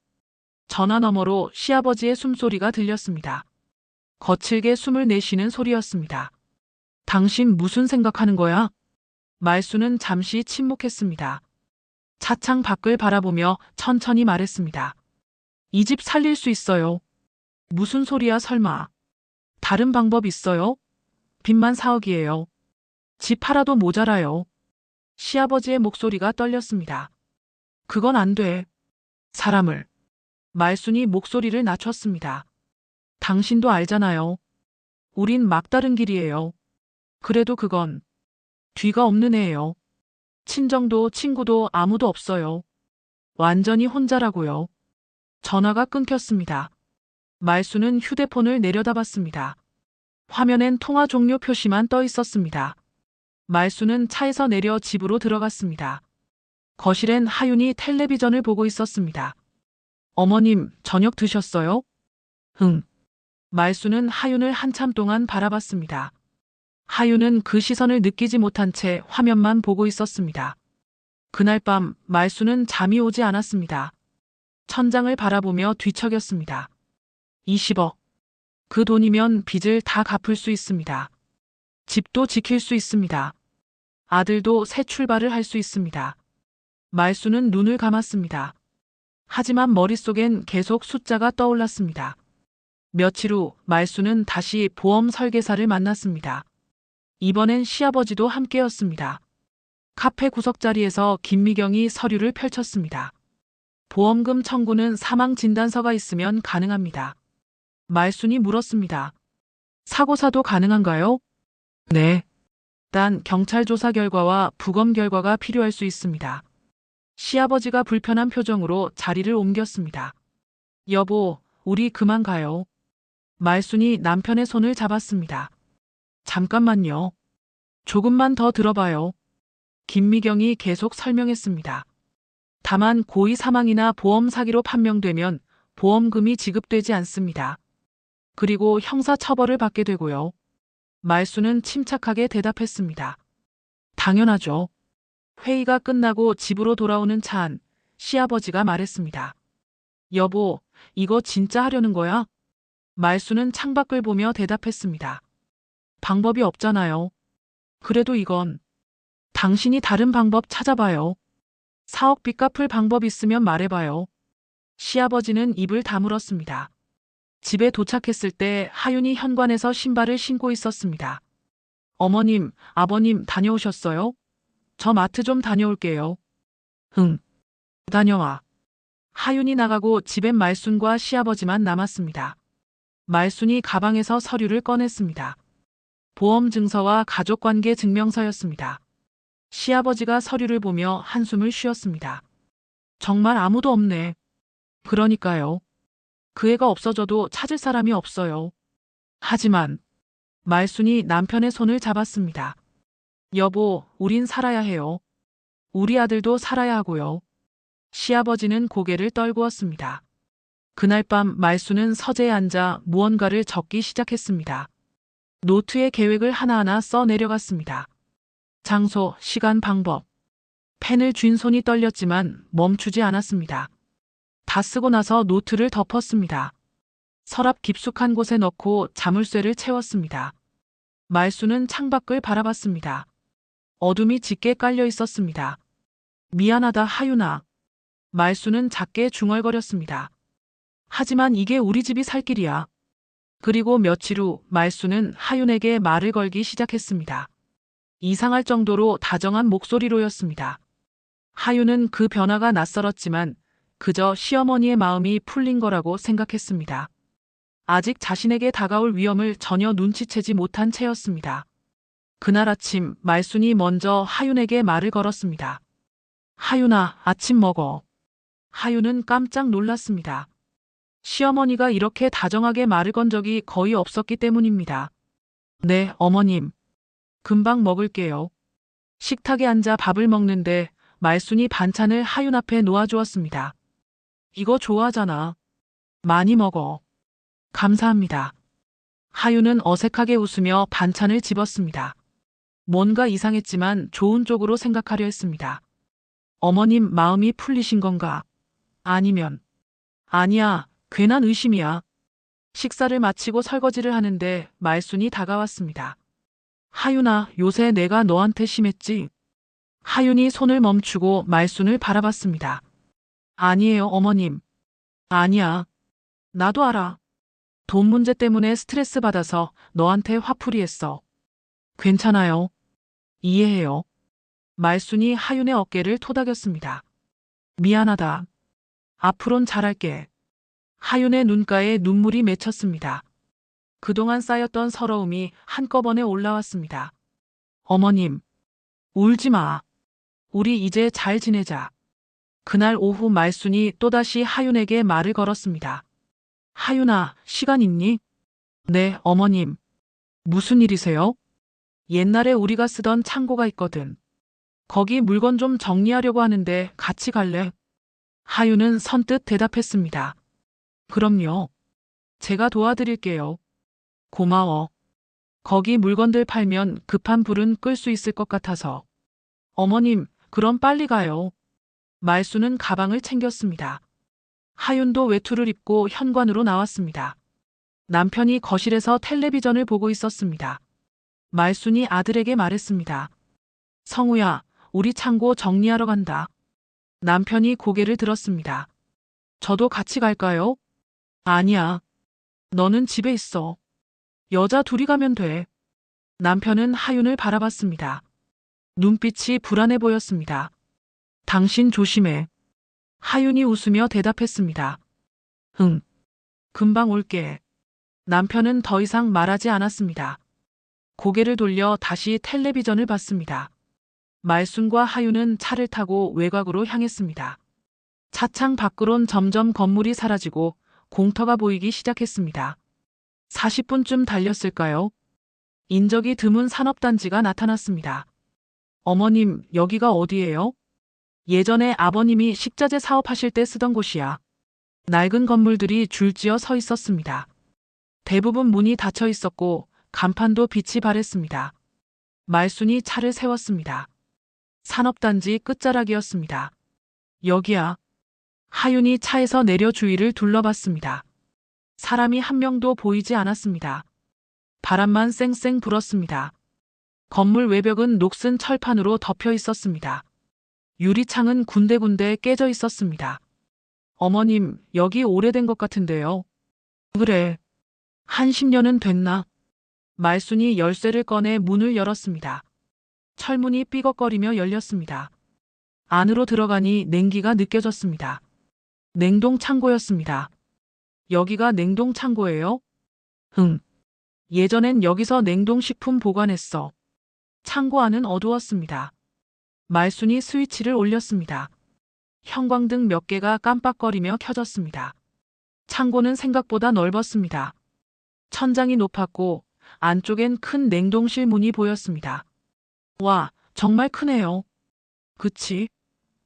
전화 너머로 시아버지의 숨소리가 들렸습니다. 거칠게 숨을 내쉬는 소리였습니다. 당신 무슨 생각하는 거야? 말수는 잠시 침묵했습니다. 차창 밖을 바라보며 천천히 말했습니다. 이 집 살릴 수 있어요. 무슨 소리야 설마. 다른 방법 있어요? 빚만 4억이에요. 집 팔아도 모자라요. 시아버지의 목소리가 떨렸습니다. 그건 안 돼. 사람을. 말순이 목소리를 낮췄습니다. 당신도 알잖아요. 우린 막다른 길이에요. 그래도 그건 뒤가 없는 애예요. 친정도 친구도 아무도 없어요. 완전히 혼자라고요. 전화가 끊겼습니다. 말수는 휴대폰을 내려다봤습니다. 화면엔 통화 종료 표시만 떠 있었습니다. 말수는 차에서 내려 집으로 들어갔습니다. 거실엔 하윤이 텔레비전을 보고 있었습니다. 어머님, 저녁 드셨어요? 응. 말수는 하윤을 한참 동안 바라봤습니다. 하윤은 그 시선을 느끼지 못한 채 화면만 보고 있었습니다. 그날 밤 말수는 잠이 오지 않았습니다. 천장을 바라보며 뒤척였습니다. 20억. 그 돈이면 빚을 다 갚을 수 있습니다. 집도 지킬 수 있습니다. 아들도 새 출발을 할 수 있습니다. 말수는 눈을 감았습니다. 하지만 머릿속엔 계속 숫자가 떠올랐습니다. 며칠 후 말수는 다시 보험 설계사를 만났습니다. 이번엔 시아버지도 함께였습니다. 카페 구석자리에서 김미경이 서류를 펼쳤습니다. 보험금 청구는 사망 진단서가 있으면 가능합니다. 말순이 물었습니다. 사고사도 가능한가요? 네. 단 경찰 조사 결과와 부검 결과가 필요할 수 있습니다. 시아버지가 불편한 표정으로 자리를 옮겼습니다. 여보, 우리 그만 가요. 말순이 남편의 손을 잡았습니다. 잠깐만요. 조금만 더 들어봐요. 김미경이 계속 설명했습니다. 다만 고의 사망이나 보험 사기로 판명되면 보험금이 지급되지 않습니다. 그리고 형사 처벌을 받게 되고요. 말수는 침착하게 대답했습니다. 당연하죠. 회의가 끝나고 집으로 돌아오는 차 안, 시아버지가 말했습니다. 여보, 이거 진짜 하려는 거야? 말수는 창밖을 보며 대답했습니다. 방법이 없잖아요. 그래도 이건 당신이 다른 방법 찾아봐요. 4억 빚 갚을 방법 있으면 말해봐요. 시아버지는 입을 다물었습니다. 집에 도착했을 때 하윤이 현관에서 신발을 신고 있었습니다. 어머님, 아버님 다녀오셨어요? 저 마트 좀 다녀올게요. 응. 다녀와. 하윤이 나가고 집엔 말순과 시아버지만 남았습니다. 말순이 가방에서 서류를 꺼냈습니다. 보험 증서와 가족관계 증명서였습니다. 시아버지가 서류를 보며 한숨을 쉬었습니다. 정말 아무도 없네. 그러니까요. 그 애가 없어져도 찾을 사람이 없어요. 하지만 말순이 남편의 손을 잡았습니다. 여보, 우린 살아야 해요. 우리 아들도 살아야 하고요. 시아버지는 고개를 떨구었습니다. 그날 밤 말순은 서재에 앉아 무언가를 적기 시작했습니다. 노트에 계획을 하나하나 써 내려갔습니다. 장소, 시간, 방법. 펜을 쥔 손이 떨렸지만 멈추지 않았습니다. 다 쓰고 나서 노트를 덮었습니다. 서랍 깊숙한 곳에 넣고 자물쇠를 채웠습니다. 말수는 창밖을 바라봤습니다. 어둠이 짙게 깔려 있었습니다. 미안하다, 하윤아. 말수는 작게 중얼거렸습니다. 하지만 이게 우리 집이 살 길이야. 그리고 며칠 후 말수는 하윤에게 말을 걸기 시작했습니다. 이상할 정도로 다정한 목소리로였습니다. 하윤은 그 변화가 낯설었지만 그저 시어머니의 마음이 풀린 거라고 생각했습니다. 아직 자신에게 다가올 위험을 전혀 눈치채지 못한 채였습니다. 그날 아침 말순이 먼저 하윤에게 말을 걸었습니다. 하윤아, 아침 먹어. 하윤은 깜짝 놀랐습니다. 시어머니가 이렇게 다정하게 말을 건 적이 거의 없었기 때문입니다. 네, 어머님. 금방 먹을게요. 식탁에 앉아 밥을 먹는데 말순이 반찬을 하윤 앞에 놓아주었습니다. 이거 좋아하잖아. 많이 먹어. 감사합니다. 하윤은 어색하게 웃으며 반찬을 집었습니다. 뭔가 이상했지만 좋은 쪽으로 생각하려 했습니다. 어머님 마음이 풀리신 건가? 아니면 아니야, 괜한 의심이야. 식사를 마치고 설거지를 하는데 말순이 다가왔습니다. 하윤아, 요새 내가 너한테 심했지? 하윤이 손을 멈추고 말순을 바라봤습니다. 아니에요, 어머님. 아니야. 나도 알아. 돈 문제 때문에 스트레스 받아서 너한테 화풀이 했어. 괜찮아요. 이해해요. 말순이 하윤의 어깨를 토닥였습니다. 미안하다. 앞으론 잘할게. 하윤의 눈가에 눈물이 맺혔습니다. 그동안 쌓였던 서러움이 한꺼번에 올라왔습니다. 어머님, 울지 마. 우리 이제 잘 지내자. 그날 오후 말순이 또다시 하윤에게 말을 걸었습니다. 하윤아, 시간 있니? 네, 어머님. 무슨 일이세요? 옛날에 우리가 쓰던 창고가 있거든. 거기 물건 좀 정리하려고 하는데 같이 갈래? 하윤은 선뜻 대답했습니다. 그럼요. 제가 도와드릴게요. 고마워. 거기 물건들 팔면 급한 불은 끌 수 있을 것 같아서. 어머님, 그럼 빨리 가요. 말수는 가방을 챙겼습니다. 하윤도 외투를 입고 현관으로 나왔습니다. 남편이 거실에서 텔레비전을 보고 있었습니다. 말순이 아들에게 말했습니다. 성우야, 우리 창고 정리하러 간다. 남편이 고개를 들었습니다. 저도 같이 갈까요? 아니야. 너는 집에 있어. 여자 둘이 가면 돼. 남편은 하윤을 바라봤습니다. 눈빛이 불안해 보였습니다. 당신 조심해. 하윤이 웃으며 대답했습니다. 응. 금방 올게. 남편은 더 이상 말하지 않았습니다. 고개를 돌려 다시 텔레비전을 봤습니다. 말순과 하윤은 차를 타고 외곽으로 향했습니다. 차창 밖으론 점점 건물이 사라지고 공터가 보이기 시작했습니다. 40분쯤 달렸을까요? 인적이 드문 산업단지가 나타났습니다. 어머님, 여기가 어디예요? 예전에 아버님이 식자재 사업하실 때 쓰던 곳이야. 낡은 건물들이 줄지어 서 있었습니다. 대부분 문이 닫혀 있었고 간판도 빛이 발했습니다. 말순이 차를 세웠습니다. 산업단지 끝자락이었습니다. 여기야. 하윤이 차에서 내려 주위를 둘러봤습니다. 사람이 한 명도 보이지 않았습니다. 바람만 쌩쌩 불었습니다. 건물 외벽은 녹슨 철판으로 덮여 있었습니다. 유리창은 군데군데 깨져 있었습니다. 어머님, 여기 오래된 것 같은데요. 그래. 한 10년은 됐나? 말순이 열쇠를 꺼내 문을 열었습니다. 철문이 삐걱거리며 열렸습니다. 안으로 들어가니 냉기가 느껴졌습니다. 냉동 창고였습니다. 여기가 냉동 창고예요? 응. 예전엔 여기서 냉동식품 보관했어. 창고 안은 어두웠습니다. 말순이 스위치를 올렸습니다. 형광등 몇 개가 깜빡거리며 켜졌습니다. 창고는 생각보다 넓었습니다. 천장이 높았고 안쪽엔 큰 냉동실 문이 보였습니다. 와, 정말 크네요. 그치?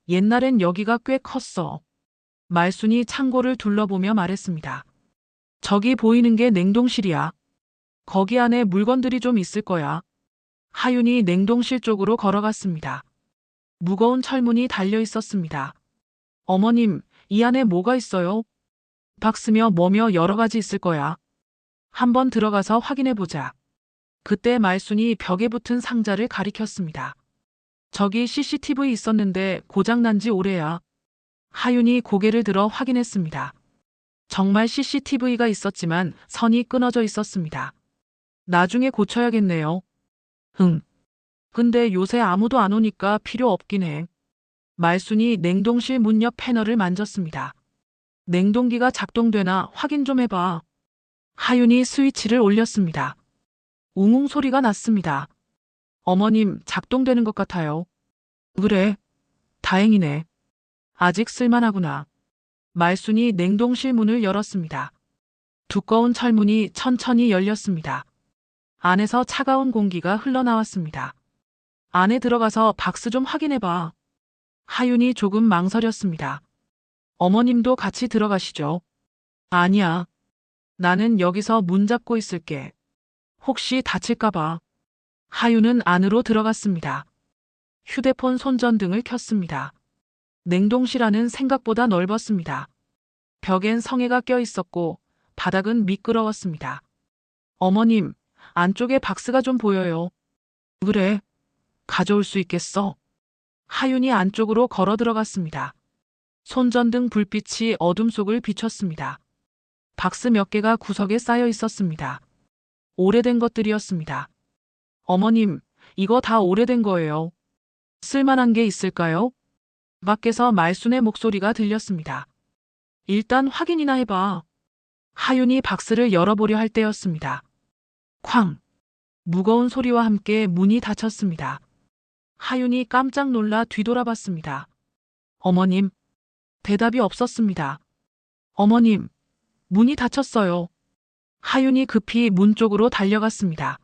옛날엔 여기가 꽤 컸어. 말순이 창고를 둘러보며 말했습니다. 저기 보이는 게 냉동실이야. 거기 안에 물건들이 좀 있을 거야. 하윤이 냉동실 쪽으로 걸어갔습니다. 무거운 철문이 달려 있었습니다. 어머님, 이 안에 뭐가 있어요? 박스며 뭐며 여러 가지 있을 거야. 한번 들어가서 확인해 보자. 그때 말순이 벽에 붙은 상자를 가리켰습니다. 저기 CCTV 있었는데 고장난 지 오래야. 하윤이 고개를 들어 확인했습니다. 정말 CCTV가 있었지만 선이 끊어져 있었습니다. 나중에 고쳐야겠네요. 근데 요새 아무도 안 오니까 필요 없긴 해. 말순이 냉동실 문 옆 패널을 만졌습니다. 냉동기가 작동되나 확인 좀 해봐. 하윤이 스위치를 올렸습니다. 웅웅 소리가 났습니다. 어머님, 작동되는 것 같아요. 그래, 다행이네. 아직 쓸만하구나. 말순이 냉동실 문을 열었습니다. 두꺼운 철문이 천천히 열렸습니다. 안에서 차가운 공기가 흘러나왔습니다. 안에 들어가서 박스 좀 확인해봐. 하윤이 조금 망설였습니다. 어머님도 같이 들어가시죠. 아니야. 나는 여기서 문 잡고 있을게. 혹시 다칠까봐. 하윤은 안으로 들어갔습니다. 휴대폰 손전등을 켰습니다. 냉동실 안은 생각보다 넓었습니다. 벽엔 성에가 껴 있었고 바닥은 미끄러웠습니다. 어머님, 안쪽에 박스가 좀 보여요. 그래, 가져올 수 있겠어? 하윤이 안쪽으로 걸어 들어갔습니다. 손전등 불빛이 어둠 속을 비췄습니다. 박스 몇 개가 구석에 쌓여 있었습니다. 오래된 것들이었습니다. 어머님, 이거 다 오래된 거예요. 쓸만한 게 있을까요? 밖에서 말순의 목소리가 들렸습니다. 일단 확인이나 해봐. 하윤이 박스를 열어보려 할 때였습니다. 쾅! 무거운 소리와 함께 문이 닫혔습니다. 하윤이 깜짝 놀라 뒤돌아봤습니다. 어머님, 대답이 없었습니다. 어머님, 문이 닫혔어요. 하윤이 급히 문 쪽으로 달려갔습니다.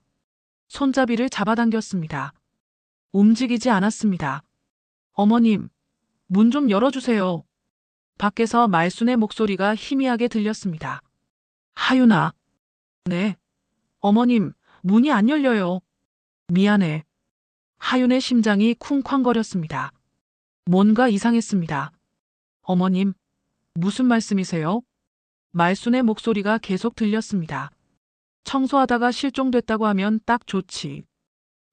손잡이를 잡아당겼습니다. 움직이지 않았습니다. 어머님, 문 좀 열어주세요. 밖에서 말순의 목소리가 희미하게 들렸습니다. 하윤아. 네. 어머님, 문이 안 열려요. 미안해. 하윤의 심장이 쿵쾅거렸습니다. 뭔가 이상했습니다. 어머님, 무슨 말씀이세요? 말순의 목소리가 계속 들렸습니다. 청소하다가 실종됐다고 하면 딱 좋지.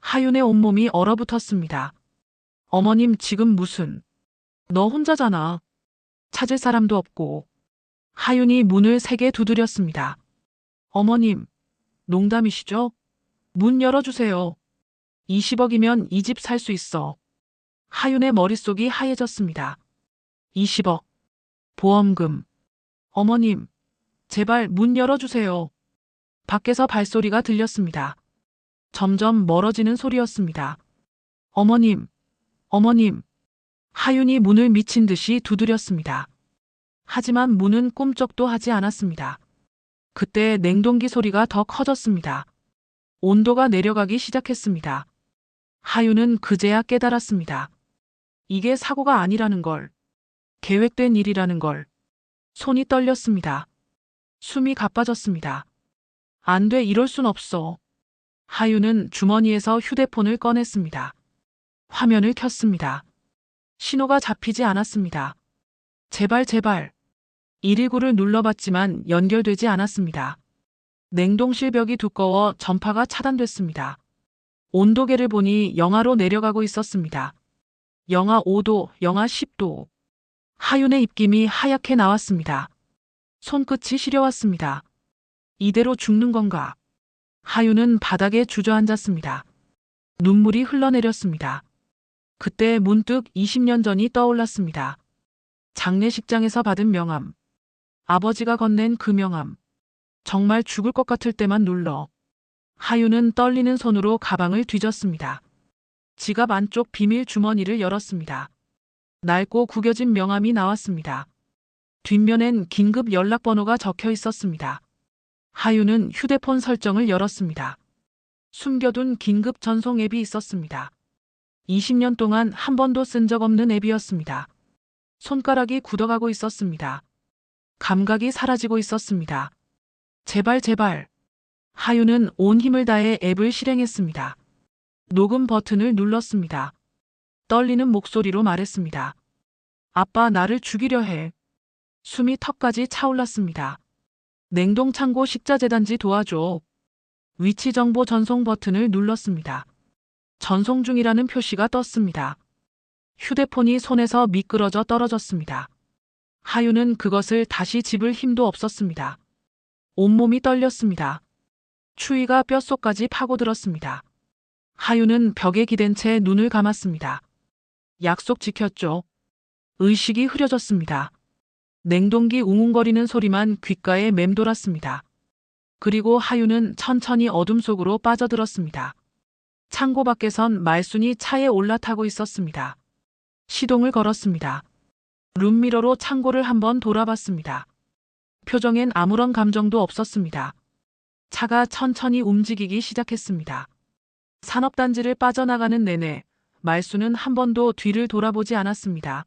하윤의 온몸이 얼어붙었습니다. 어머님, 지금 무슨... 너 혼자잖아. 찾을 사람도 없고. 하윤이 문을 세게 두드렸습니다. 어머님, 농담이시죠? 문 열어주세요. 20억이면 이 집 살 수 있어. 하윤의 머릿속이 하얘졌습니다. 20억. 보험금. 어머님, 제발 문 열어주세요. 밖에서 발소리가 들렸습니다. 점점 멀어지는 소리였습니다. 어머님, 어머님. 하윤이 문을 미친 듯이 두드렸습니다. 하지만 문은 꿈쩍도 하지 않았습니다. 그때 냉동기 소리가 더 커졌습니다. 온도가 내려가기 시작했습니다. 하윤은 그제야 깨달았습니다. 이게 사고가 아니라는 걸. 계획된 일이라는 걸. 손이 떨렸습니다. 숨이 가빠졌습니다. 안 돼, 이럴 순 없어. 하윤은 주머니에서 휴대폰을 꺼냈습니다. 화면을 켰습니다. 신호가 잡히지 않았습니다. 제발 제발. 119를 눌러봤지만 연결되지 않았습니다. 냉동실 벽이 두꺼워 전파가 차단됐습니다. 온도계를 보니 영하로 내려가고 있었습니다. 영하 5도, 영하 10도. 하윤의 입김이 하얗게 나왔습니다. 손끝이 시려왔습니다. 이대로 죽는 건가? 하윤은 바닥에 주저앉았습니다. 눈물이 흘러내렸습니다. 그때 문득 20년 전이 떠올랐습니다. 장례식장에서 받은 명함. 아버지가 건넨 그 명함. 정말 죽을 것 같을 때만 눌러. 하윤은 떨리는 손으로 가방을 뒤졌습니다. 지갑 안쪽 비밀 주머니를 열었습니다. 낡고 구겨진 명함이 나왔습니다. 뒷면엔 긴급 연락번호가 적혀 있었습니다. 하윤은 휴대폰 설정을 열었습니다. 숨겨둔 긴급 전송 앱이 있었습니다. 20년 동안 한 번도 쓴 적 없는 앱이었습니다. 손가락이 굳어가고 있었습니다. 감각이 사라지고 있었습니다. 제발 제발. 하윤은 온 힘을 다해 앱을 실행했습니다. 녹음 버튼을 눌렀습니다. 떨리는 목소리로 말했습니다. 아빠, 나를 죽이려 해. 숨이 턱까지 차올랐습니다. 냉동창고 식자재단지 도와줘. 위치 정보 전송 버튼을 눌렀습니다. 전송 중이라는 표시가 떴습니다. 휴대폰이 손에서 미끄러져 떨어졌습니다. 하윤은 그것을 다시 집을 힘도 없었습니다. 온몸이 떨렸습니다. 추위가 뼛속까지 파고들었습니다. 하윤은 벽에 기댄 채 눈을 감았습니다. 약속 지켰죠. 의식이 흐려졌습니다. 냉동기 웅웅거리는 소리만 귓가에 맴돌았습니다. 그리고 하윤은 천천히 어둠 속으로 빠져들었습니다. 창고 밖에선 말순이 차에 올라타고 있었습니다. 시동을 걸었습니다. 룸미러로 창고를 한번 돌아봤습니다. 표정엔 아무런 감정도 없었습니다. 차가 천천히 움직이기 시작했습니다. 산업단지를 빠져나가는 내내 말순은 한 번도 뒤를 돌아보지 않았습니다.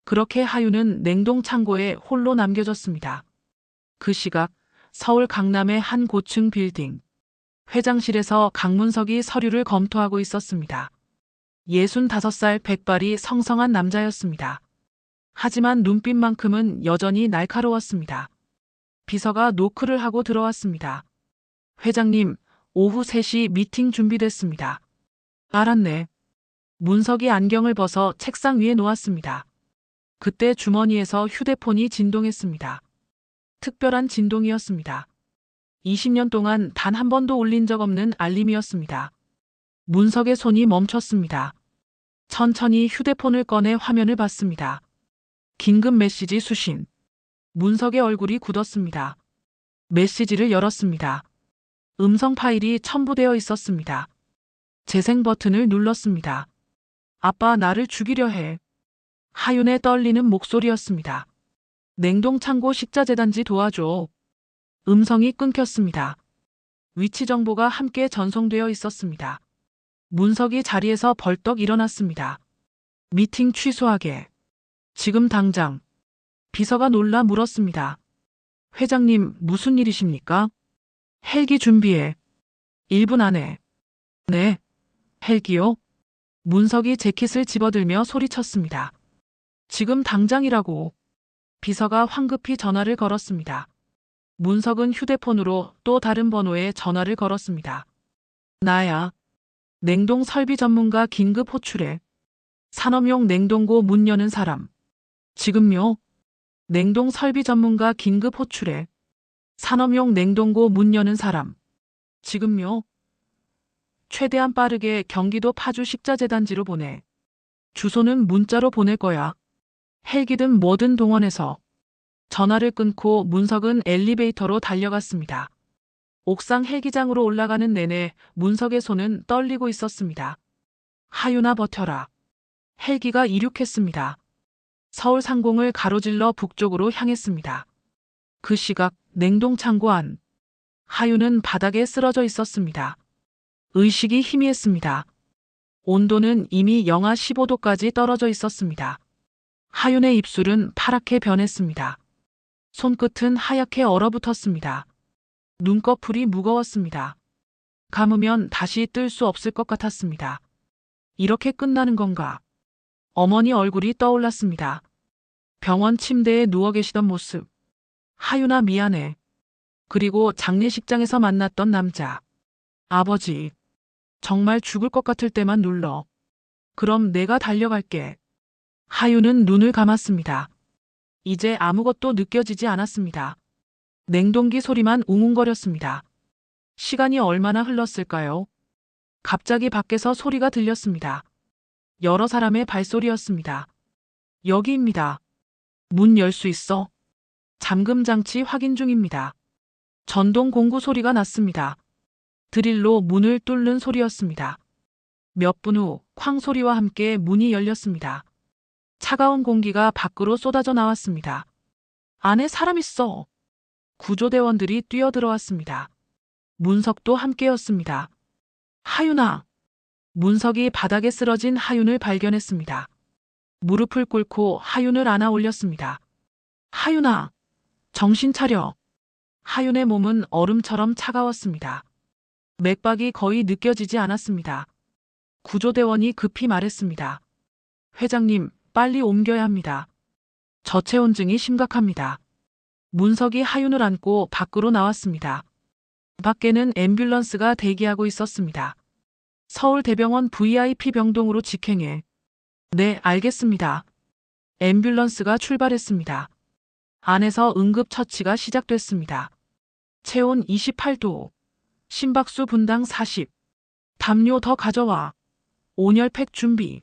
그렇게 하윤은 냉동 창고에 홀로 남겨졌습니다. 그 시각 서울 강남의 한 고층 빌딩. 회장실에서 강문석이 서류를 검토하고 있었습니다. 65살 백발이 성성한 남자였습니다. 하지만 눈빛만큼은 여전히 날카로웠습니다. 비서가 노크를 하고 들어왔습니다. 회장님, 오후 3시 미팅 준비됐습니다. 알았네. 문석이 안경을 벗어 책상 위에 놓았습니다. 그때 주머니에서 휴대폰이 진동했습니다. 특별한 진동이었습니다. 20년 동안 단 한 번도 울린 적 없는 알림이었습니다. 문석의 손이 멈췄습니다. 천천히 휴대폰을 꺼내 화면을 봤습니다. 긴급 메시지 수신. 문석의 얼굴이 굳었습니다. 메시지를 열었습니다. 음성 파일이 첨부되어 있었습니다. 재생 버튼을 눌렀습니다. 아빠, 나를 죽이려 해. 하윤의 떨리는 목소리였습니다. 냉동창고 식자재단지 도와줘. 음성이 끊겼습니다. 위치 정보가 함께 전송되어 있었습니다. 문석이 자리에서 벌떡 일어났습니다. 미팅 취소하게. 지금 당장. 비서가 놀라 물었습니다. 회장님, 무슨 일이십니까? 헬기 준비해. 1분 안에. 네. 헬기요? 문석이 재킷을 집어들며 소리쳤습니다. 지금 당장이라고. 비서가 황급히 전화를 걸었습니다. 문석은 휴대폰으로 또 다른 번호에 전화를 걸었습니다. 나야. 냉동 설비 전문가 긴급 호출해. 산업용 냉동고 문 여는 사람. 지금요. 냉동 설비 전문가 긴급 호출해. 산업용 냉동고 문 여는 사람. 지금요. 최대한 빠르게 경기도 파주 식자재단지로 보내. 주소는 문자로 보낼 거야. 헬기든 뭐든 동원해서. 전화를 끊고 문석은 엘리베이터로 달려갔습니다. 옥상 헬기장으로 올라가는 내내 문석의 손은 떨리고 있었습니다. 하윤아, 버텨라. 헬기가 이륙했습니다. 서울 상공을 가로질러 북쪽으로 향했습니다. 그 시각 냉동창고 안. 하윤은 바닥에 쓰러져 있었습니다. 의식이 희미했습니다. 온도는 이미 영하 15도까지 떨어져 있었습니다. 하윤의 입술은 파랗게 변했습니다. 손끝은 하얗게 얼어붙었습니다. 눈꺼풀이 무거웠습니다. 감으면 다시 뜰 수 없을 것 같았습니다. 이렇게 끝나는 건가? 어머니 얼굴이 떠올랐습니다. 병원 침대에 누워 계시던 모습. 하윤아, 미안해. 그리고 장례식장에서 만났던 남자. 아버지. 정말 죽을 것 같을 때만 눌러. 그럼 내가 달려갈게. 하윤은 눈을 감았습니다. 이제 아무것도 느껴지지 않았습니다. 냉동기 소리만 웅웅거렸습니다. 시간이 얼마나 흘렀을까요? 갑자기 밖에서 소리가 들렸습니다. 여러 사람의 발소리였습니다. 여기입니다. 문 열 수 있어? 잠금 장치 확인 중입니다. 전동 공구 소리가 났습니다. 드릴로 문을 뚫는 소리였습니다. 몇 분 후 쾅 소리와 함께 문이 열렸습니다. 차가운 공기가 밖으로 쏟아져 나왔습니다. 안에 사람 있어. 구조대원들이 뛰어들어왔습니다. 문석도 함께였습니다. 하윤아. 문석이 바닥에 쓰러진 하윤을 발견했습니다. 무릎을 꿇고 하윤을 안아 올렸습니다. 하윤아. 정신 차려. 하윤의 몸은 얼음처럼 차가웠습니다. 맥박이 거의 느껴지지 않았습니다. 구조대원이 급히 말했습니다. 회장님, 빨리 옮겨야 합니다. 저체온증이 심각합니다. 문석이 하윤을 안고 밖으로 나왔습니다. 밖에는 앰뷸런스가 대기하고 있었습니다. 서울대병원 VIP 병동으로 직행해. 네, 알겠습니다. 앰뷸런스가 출발했습니다. 안에서 응급처치가 시작됐습니다. 체온 28도, 심박수 분당 40, 담요 더 가져와. 온열팩 준비.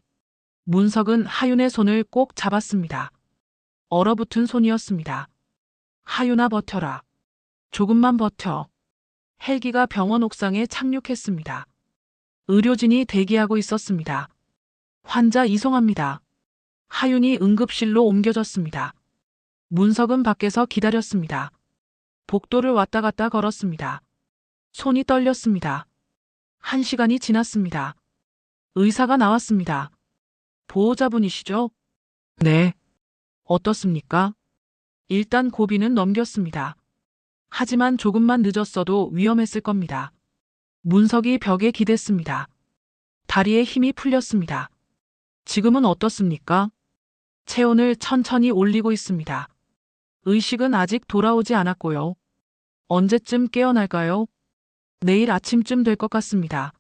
문석은 하윤의 손을 꼭 잡았습니다. 얼어붙은 손이었습니다. 하윤아, 버텨라. 조금만 버텨. 헬기가 병원 옥상에 착륙했습니다. 의료진이 대기하고 있었습니다. 환자 이송합니다. 하윤이 응급실로 옮겨졌습니다. 문석은 밖에서 기다렸습니다. 복도를 왔다 갔다 걸었습니다. 손이 떨렸습니다. 1시간이 지났습니다. 의사가 나왔습니다. 보호자분이시죠? 네. 어떻습니까? 일단 고비는 넘겼습니다. 하지만 조금만 늦었어도 위험했을 겁니다. 문석이 벽에 기댔습니다. 다리에 힘이 풀렸습니다. 지금은 어떻습니까? 체온을 천천히 올리고 있습니다. 의식은 아직 돌아오지 않았고요. 언제쯤 깨어날까요? 내일 아침쯤 될 것 같습니다.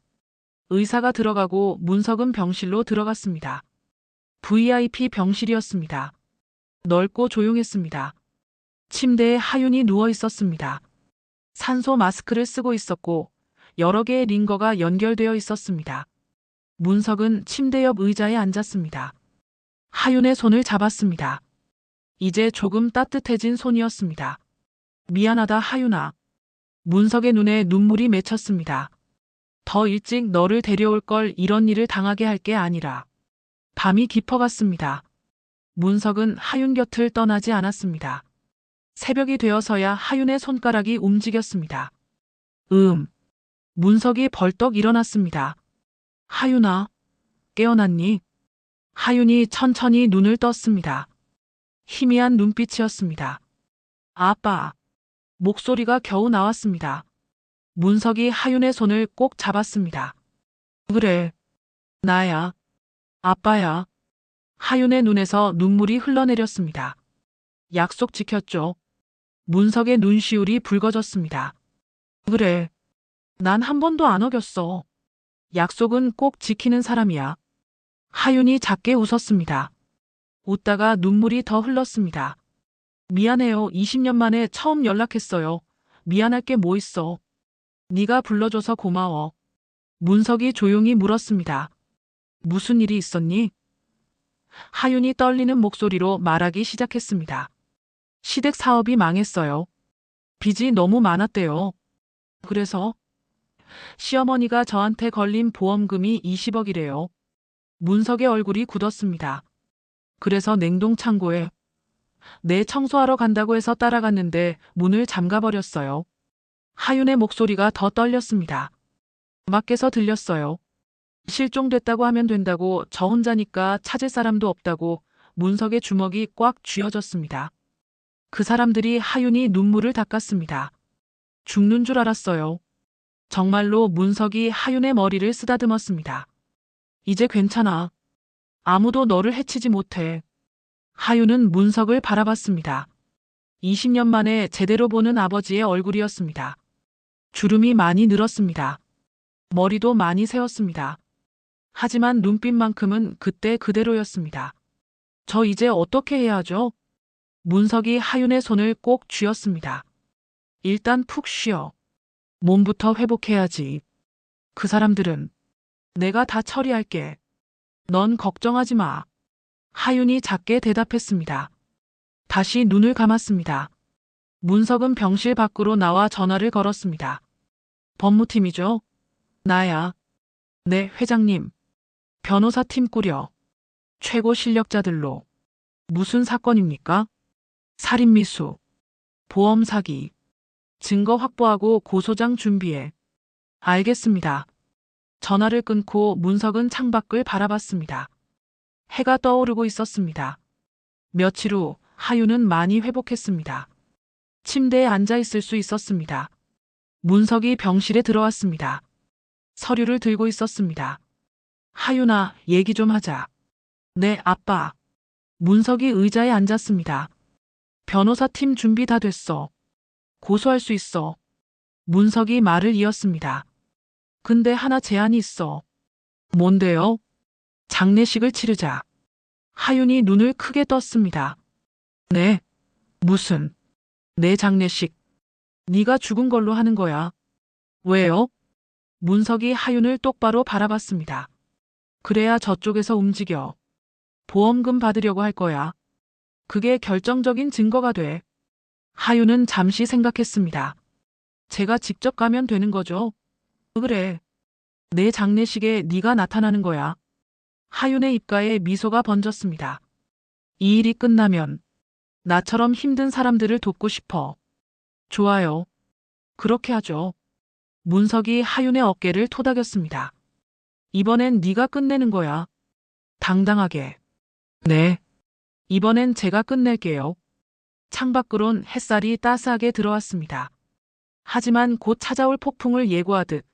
의사가 들어가고 문석은 병실로 들어갔습니다. VIP 병실이었습니다. 넓고 조용했습니다. 침대에 하윤이 누워 있었습니다. 산소 마스크를 쓰고 있었고 여러 개의 링거가 연결되어 있었습니다. 문석은 침대 옆 의자에 앉았습니다. 하윤의 손을 잡았습니다. 이제 조금 따뜻해진 손이었습니다. 미안하다, 하윤아. 문석의 눈에 눈물이 맺혔습니다. 더 일찍 너를 데려올 걸, 이런 일을 당하게 할 게 아니라. 밤이 깊어갔습니다. 문석은 하윤 곁을 떠나지 않았습니다. 새벽이 되어서야 하윤의 손가락이 움직였습니다. 문석이 벌떡 일어났습니다. 하윤아, 깨어났니? 하윤이 천천히 눈을 떴습니다. 희미한 눈빛이었습니다. 아빠. 목소리가 겨우 나왔습니다. 문석이 하윤의 손을 꼭 잡았습니다. 그래. 나야. 아빠야. 하윤의 눈에서 눈물이 흘러내렸습니다. 약속 지켰죠. 문석의 눈시울이 붉어졌습니다. 그래. 난 한 번도 안 어겼어. 약속은 꼭 지키는 사람이야. 하윤이 작게 웃었습니다. 웃다가 눈물이 더 흘렀습니다. 미안해요. 20년 만에 처음 연락했어요. 미안할 게 뭐 있어. 네가 불러줘서 고마워. 문석이 조용히 물었습니다. 무슨 일이 있었니? 하윤이 떨리는 목소리로 말하기 시작했습니다. 시댁 사업이 망했어요. 빚이 너무 많았대요. 그래서 시어머니가 저한테 걸린 보험금이 20억이래요. 문석의 얼굴이 굳었습니다. 그래서 냉동창고에 내 청소하러 간다고 해서 따라갔는데 문을 잠가버렸어요. 하윤의 목소리가 더 떨렸습니다. 밖에서 들렸어요. 실종됐다고 하면 된다고, 저 혼자니까 찾을 사람도 없다고. 문석의 주먹이 꽉 쥐어졌습니다. 그 사람들이 하윤이 눈물을 닦았습니다. 죽는 줄 알았어요. 정말로. 문석이 하윤의 머리를 쓰다듬었습니다. 이제 괜찮아. 아무도 너를 해치지 못해. 하윤은 문석을 바라봤습니다. 20년 만에 제대로 보는 아버지의 얼굴이었습니다. 주름이 많이 늘었습니다. 머리도 많이 새었습니다. 하지만 눈빛만큼은 그때 그대로였습니다. 저 이제 어떻게 해야 하죠? 문석이 하윤의 손을 꼭 쥐었습니다. 일단 푹 쉬어. 몸부터 회복해야지. 그 사람들은 내가 다 처리할게. 넌 걱정하지 마. 하윤이 작게 대답했습니다. 다시 눈을 감았습니다. 문석은 병실 밖으로 나와 전화를 걸었습니다. 법무팀이죠? 나야. 네, 회장님. 변호사팀 꾸려. 최고 실력자들로. 무슨 사건입니까? 살인미수. 보험 사기. 증거 확보하고 고소장 준비해. 알겠습니다. 전화를 끊고 문석은 창밖을 바라봤습니다. 해가 떠오르고 있었습니다. 며칠 후 하윤은 많이 회복했습니다. 침대에 앉아 있을 수 있었습니다. 문석이 병실에 들어왔습니다. 서류를 들고 있었습니다. 하윤아, 얘기 좀 하자. 네, 아빠. 문석이 의자에 앉았습니다. 변호사팀 준비 다 됐어. 고소할 수 있어. 문석이 말을 이었습니다. 근데 하나 제안이 있어. 뭔데요? 장례식을 치르자. 하윤이 눈을 크게 떴습니다. 네? 무슨? 내 장례식. 네가 죽은 걸로 하는 거야. 왜요? 문석이 하윤을 똑바로 바라봤습니다. 그래야 저쪽에서 움직여. 보험금 받으려고 할 거야. 그게 결정적인 증거가 돼. 하윤은 잠시 생각했습니다. 제가 직접 가면 되는 거죠? 그래. 내 장례식에 네가 나타나는 거야. 하윤의 입가에 미소가 번졌습니다. 이 일이 끝나면 나처럼 힘든 사람들을 돕고 싶어. 좋아요. 그렇게 하죠. 문석이 하윤의 어깨를 토닥였습니다. 이번엔 네가 끝내는 거야. 당당하게. 네. 이번엔 제가 끝낼게요. 창밖으론 햇살이 따스하게 들어왔습니다. 하지만 곧 찾아올 폭풍을 예고하듯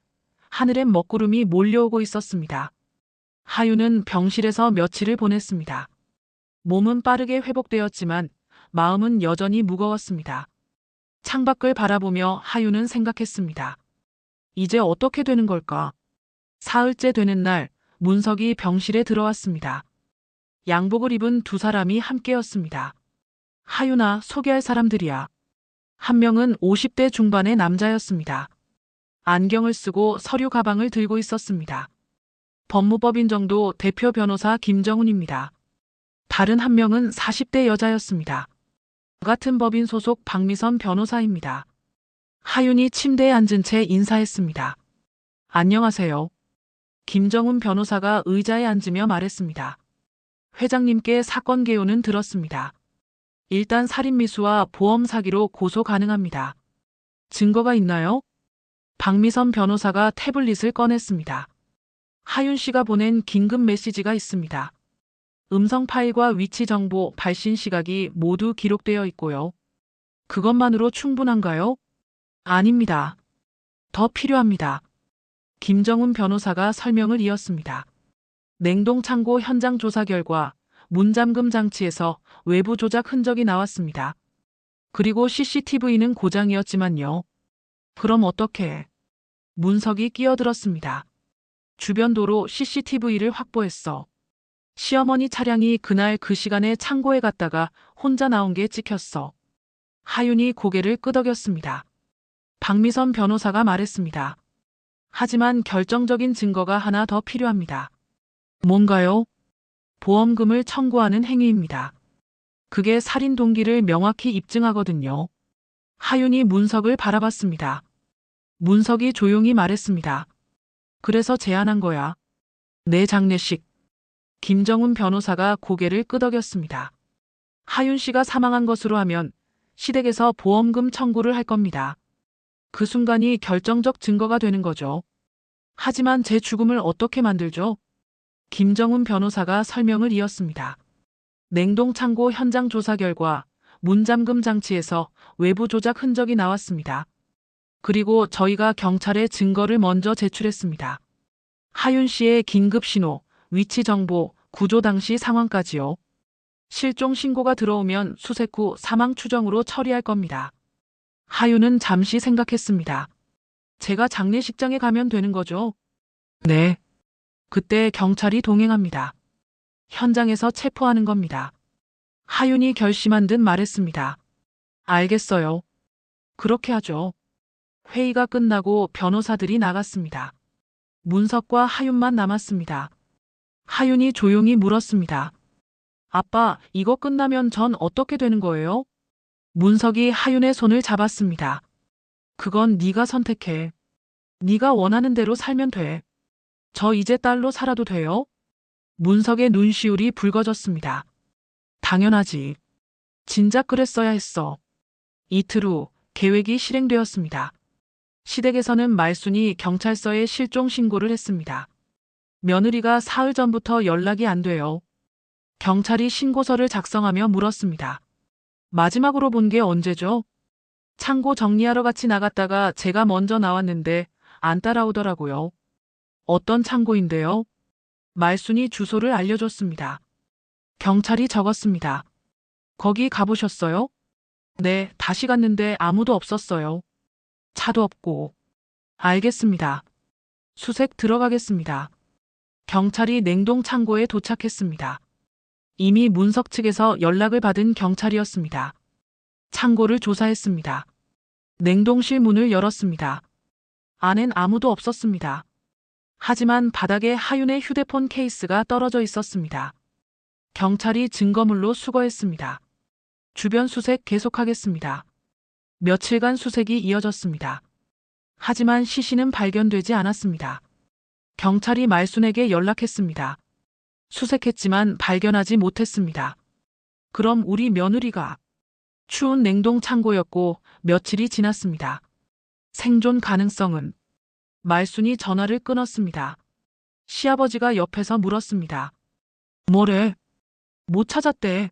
하늘엔 먹구름이 몰려오고 있었습니다. 하윤은 병실에서 며칠을 보냈습니다. 몸은 빠르게 회복되었지만 마음은 여전히 무거웠습니다. 창밖을 바라보며 하윤은 생각했습니다. 이제 어떻게 되는 걸까? 사흘째 되는 날, 문석이 병실에 들어왔습니다. 양복을 입은 두 사람이 함께였습니다. 하윤아, 소개할 사람들이야. 한 명은 50대 중반의 남자였습니다. 안경을 쓰고 서류 가방을 들고 있었습니다. 법무법인 정도 대표 변호사 김정훈입니다. 다른 한 명은 40대 여자였습니다. 같은 법인 소속 박미선 변호사입니다. 하윤이 침대에 앉은 채 인사했습니다. 안녕하세요. 김정훈 변호사가 의자에 앉으며 말했습니다. 회장님께 사건 개요는 들었습니다. 일단 살인미수와 보험 사기로 고소 가능합니다. 증거가 있나요? 박미선 변호사가 태블릿을 꺼냈습니다. 하윤 씨가 보낸 긴급 메시지가 있습니다. 음성 파일과 위치 정보, 발신 시각이 모두 기록되어 있고요. 그것만으로 충분한가요? 아닙니다. 더 필요합니다. 김정훈 변호사가 설명을 이었습니다. 냉동창고 현장 조사 결과 문잠금 장치에서 외부 조작 흔적이 나왔습니다. 그리고 CCTV는 고장이었지만요. 그럼 어떻게? 문석이 끼어들었습니다. 주변 도로 CCTV를 확보했어. 시어머니 차량이 그날 그 시간에 창고에 갔다가 혼자 나온 게 찍혔어. 하윤이 고개를 끄덕였습니다. 박미선 변호사가 말했습니다. 하지만 결정적인 증거가 하나 더 필요합니다. 뭔가요? 보험금을 청구하는 행위입니다. 그게 살인 동기를 명확히 입증하거든요. 하윤이 문석을 바라봤습니다. 문석이 조용히 말했습니다. 그래서 제안한 거야. 내 장례식. 김정훈 변호사가 고개를 끄덕였습니다. 하윤 씨가 사망한 것으로 하면 시댁에서 보험금 청구를 할 겁니다. 그 순간이 결정적 증거가 되는 거죠. 하지만 제 죽음을 어떻게 만들죠? 김정훈 변호사가 설명을 이었습니다. 냉동창고 현장 조사 결과 문잠금 장치에서 외부 조작 흔적이 나왔습니다. 그리고 저희가 경찰에 증거를 먼저 제출했습니다. 하윤 씨의 긴급 신호, 위치 정보, 구조 당시 상황까지요. 실종 신고가 들어오면 수색 후 사망 추정으로 처리할 겁니다. 하윤은 잠시 생각했습니다. 제가 장례식장에 가면 되는 거죠? 네. 그때 경찰이 동행합니다. 현장에서 체포하는 겁니다. 하윤이 결심한 듯 말했습니다. 알겠어요. 그렇게 하죠. 회의가 끝나고 변호사들이 나갔습니다. 문석과 하윤만 남았습니다. 하윤이 조용히 물었습니다. 아빠, 이거 끝나면 전 어떻게 되는 거예요? 문석이 하윤의 손을 잡았습니다. 그건 네가 선택해. 네가 원하는 대로 살면 돼. 저 이제 딸로 살아도 돼요? 문석의 눈시울이 붉어졌습니다. 당연하지. 진작 그랬어야 했어. 이틀 후 계획이 실행되었습니다. 시댁에서는 말순이 경찰서에 실종 신고를 했습니다. 며느리가 사흘 전부터 연락이 안 돼요. 경찰이 신고서를 작성하며 물었습니다. 마지막으로 본 게 언제죠? 창고 정리하러 같이 나갔다가 제가 먼저 나왔는데 안 따라오더라고요. 어떤 창고인데요? 말순이 주소를 알려줬습니다. 경찰이 적었습니다. 거기 가보셨어요? 네, 다시 갔는데 아무도 없었어요. 차도 없고. 알겠습니다. 수색 들어가겠습니다. 경찰이 냉동 창고에 도착했습니다. 이미 문석 측에서 연락을 받은 경찰이었습니다. 창고를 조사했습니다. 냉동실 문을 열었습니다. 안엔 아무도 없었습니다. 하지만 바닥에 하윤의 휴대폰 케이스가 떨어져 있었습니다. 경찰이 증거물로 수거했습니다. 주변 수색 계속하겠습니다. 며칠간 수색이 이어졌습니다. 하지만 시신은 발견되지 않았습니다. 경찰이 말순에게 연락했습니다. 수색했지만 발견하지 못했습니다. 그럼 우리 며느리가 추운 냉동 창고였고 며칠이 지났습니다. 생존 가능성은? 말순이 전화를 끊었습니다. 시아버지가 옆에서 물었습니다. 뭐래? 못 찾았대.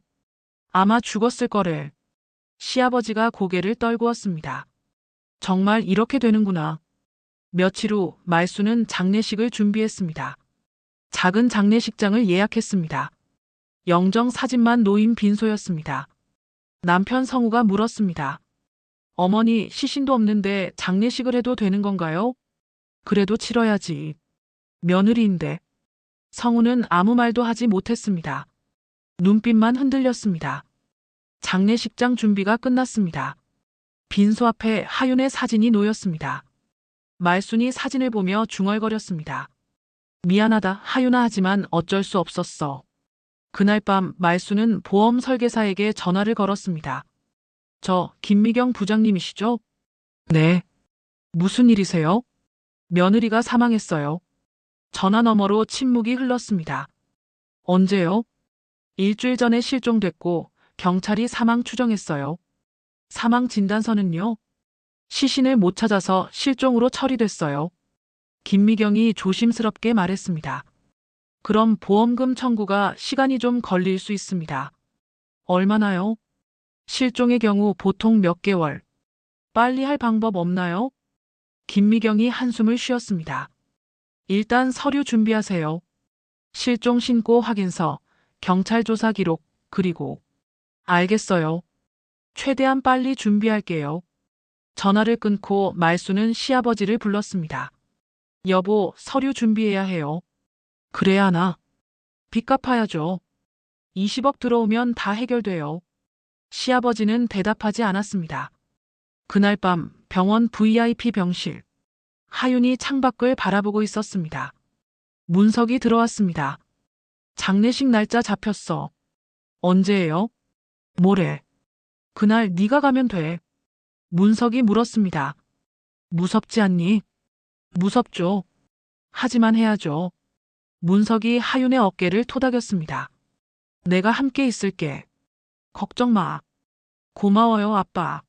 아마 죽었을 거래. 시아버지가 고개를 떨구었습니다. 정말 이렇게 되는구나. 며칠 후 말순은 장례식을 준비했습니다. 작은 장례식장을 예약했습니다. 영정 사진만 놓인 빈소였습니다. 남편 성우가 물었습니다. 어머니, 시신도 없는데 장례식을 해도 되는 건가요? 그래도 치러야지. 며느리인데. 성우는 아무 말도 하지 못했습니다. 눈빛만 흔들렸습니다. 장례식장 준비가 끝났습니다. 빈소 앞에 하윤의 사진이 놓였습니다. 말순이 사진을 보며 중얼거렸습니다. 미안하다, 하윤아, 하지만 어쩔 수 없었어. 그날 밤 말순은 보험 설계사에게 전화를 걸었습니다. 저 김미경 부장님이시죠? 네. 무슨 일이세요? 며느리가 사망했어요. 전화 너머로 침묵이 흘렀습니다. 언제요? 일주일 전에 실종됐고 경찰이 사망 추정했어요. 사망 진단서는요? 시신을 못 찾아서 실종으로 처리됐어요. 김미경이 조심스럽게 말했습니다. 그럼 보험금 청구가 시간이 좀 걸릴 수 있습니다. 얼마나요? 실종의 경우 보통 몇 개월. 빨리 할 방법 없나요? 김미경이 한숨을 쉬었습니다. 일단 서류 준비하세요. 실종 신고 확인서, 경찰 조사 기록, 그리고 알겠어요. 최대한 빨리 준비할게요. 전화를 끊고 말순은 시아버지를 불렀습니다. 여보, 서류 준비해야 해요. 그래야 하나? 빚 갚아야죠. 20억 들어오면 다 해결돼요. 시아버지는 대답하지 않았습니다. 그날 밤 병원 VIP 병실. 하윤이 창밖을 바라보고 있었습니다. 문석이 들어왔습니다. 장례식 날짜 잡혔어. 언제예요? 모레. 그날 네가 가면 돼. 문석이 물었습니다. 무섭지 않니? 무섭죠. 하지만 해야죠. 문석이 하윤의 어깨를 토닥였습니다. 내가 함께 있을게. 걱정 마. 고마워요, 아빠.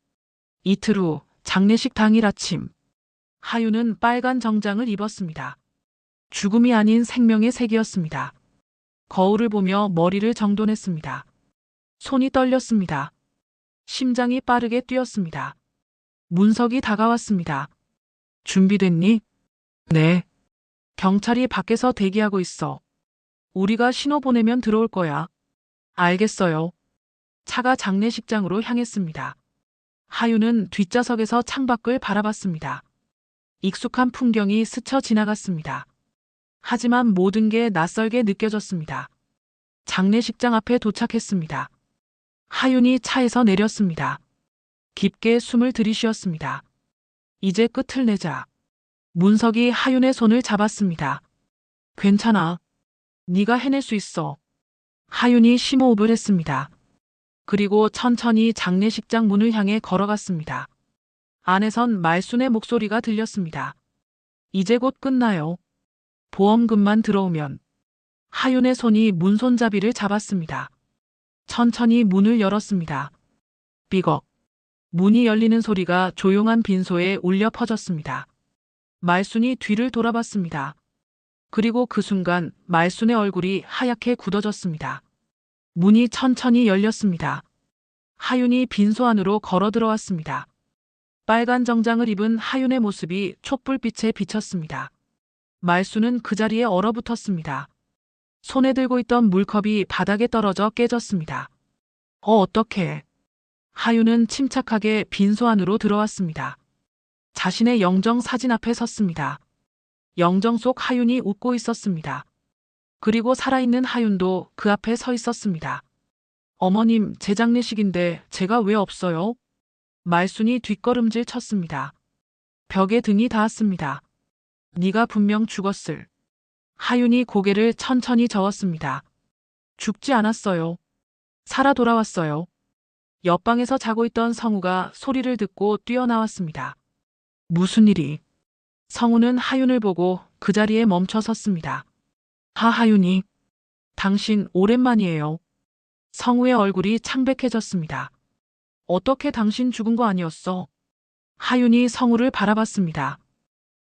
이틀 후 장례식 당일 아침. 하윤은 빨간 정장을 입었습니다. 죽음이 아닌 생명의 색이었습니다. 거울을 보며 머리를 정돈했습니다. 손이 떨렸습니다. 심장이 빠르게 뛰었습니다. 문석이 다가왔습니다. 준비됐니? 네. 경찰이 밖에서 대기하고 있어. 우리가 신호 보내면 들어올 거야. 알겠어요. 차가 장례식장으로 향했습니다. 하윤은 뒷좌석에서 창밖을 바라봤습니다. 익숙한 풍경이 스쳐 지나갔습니다. 하지만 모든 게 낯설게 느껴졌습니다. 장례식장 앞에 도착했습니다. 하윤이 차에서 내렸습니다. 깊게 숨을 들이쉬었습니다. 이제 끝을 내자. 문석이 하윤의 손을 잡았습니다. 괜찮아. 네가 해낼 수 있어. 하윤이 심호흡을 했습니다. 그리고 천천히 장례식장 문을 향해 걸어갔습니다. 안에선 말순의 목소리가 들렸습니다. 이제 곧 끝나요. 보험금만 들어오면. 하윤의 손이 문손잡이를 잡았습니다. 천천히 문을 열었습니다. 삐걱. 문이 열리는 소리가 조용한 빈소에 울려 퍼졌습니다. 말순이 뒤를 돌아봤습니다. 그리고 그 순간 말순의 얼굴이 하얗게 굳어졌습니다. 문이 천천히 열렸습니다. 하윤이 빈소 안으로 걸어 들어왔습니다. 빨간 정장을 입은 하윤의 모습이 촛불빛에 비쳤습니다. 말순은 그 자리에 얼어붙었습니다. 손에 들고 있던 물컵이 바닥에 떨어져 깨졌습니다. 어떡해. 하윤은 침착하게 빈소 안으로 들어왔습니다. 자신의 영정 사진 앞에 섰습니다. 영정 속 하윤이 웃고 있었습니다. 그리고 살아있는 하윤도 그 앞에 서 있었습니다. 어머님, 제 장례식인데 제가 왜 없어요? 말순이 뒷걸음질 쳤습니다. 벽에 등이 닿았습니다. 네가 분명 죽었을. 하윤이 고개를 천천히 저었습니다. 죽지 않았어요. 살아 돌아왔어요. 옆방에서 자고 있던 성우가 소리를 듣고 뛰어나왔습니다. 무슨 일이? 성우는 하윤을 보고 그 자리에 멈춰 섰습니다. 하윤이, 당신 오랜만이에요. 성우의 얼굴이 창백해졌습니다. 어떻게 당신 죽은 거 아니었어? 하윤이 성우를 바라봤습니다.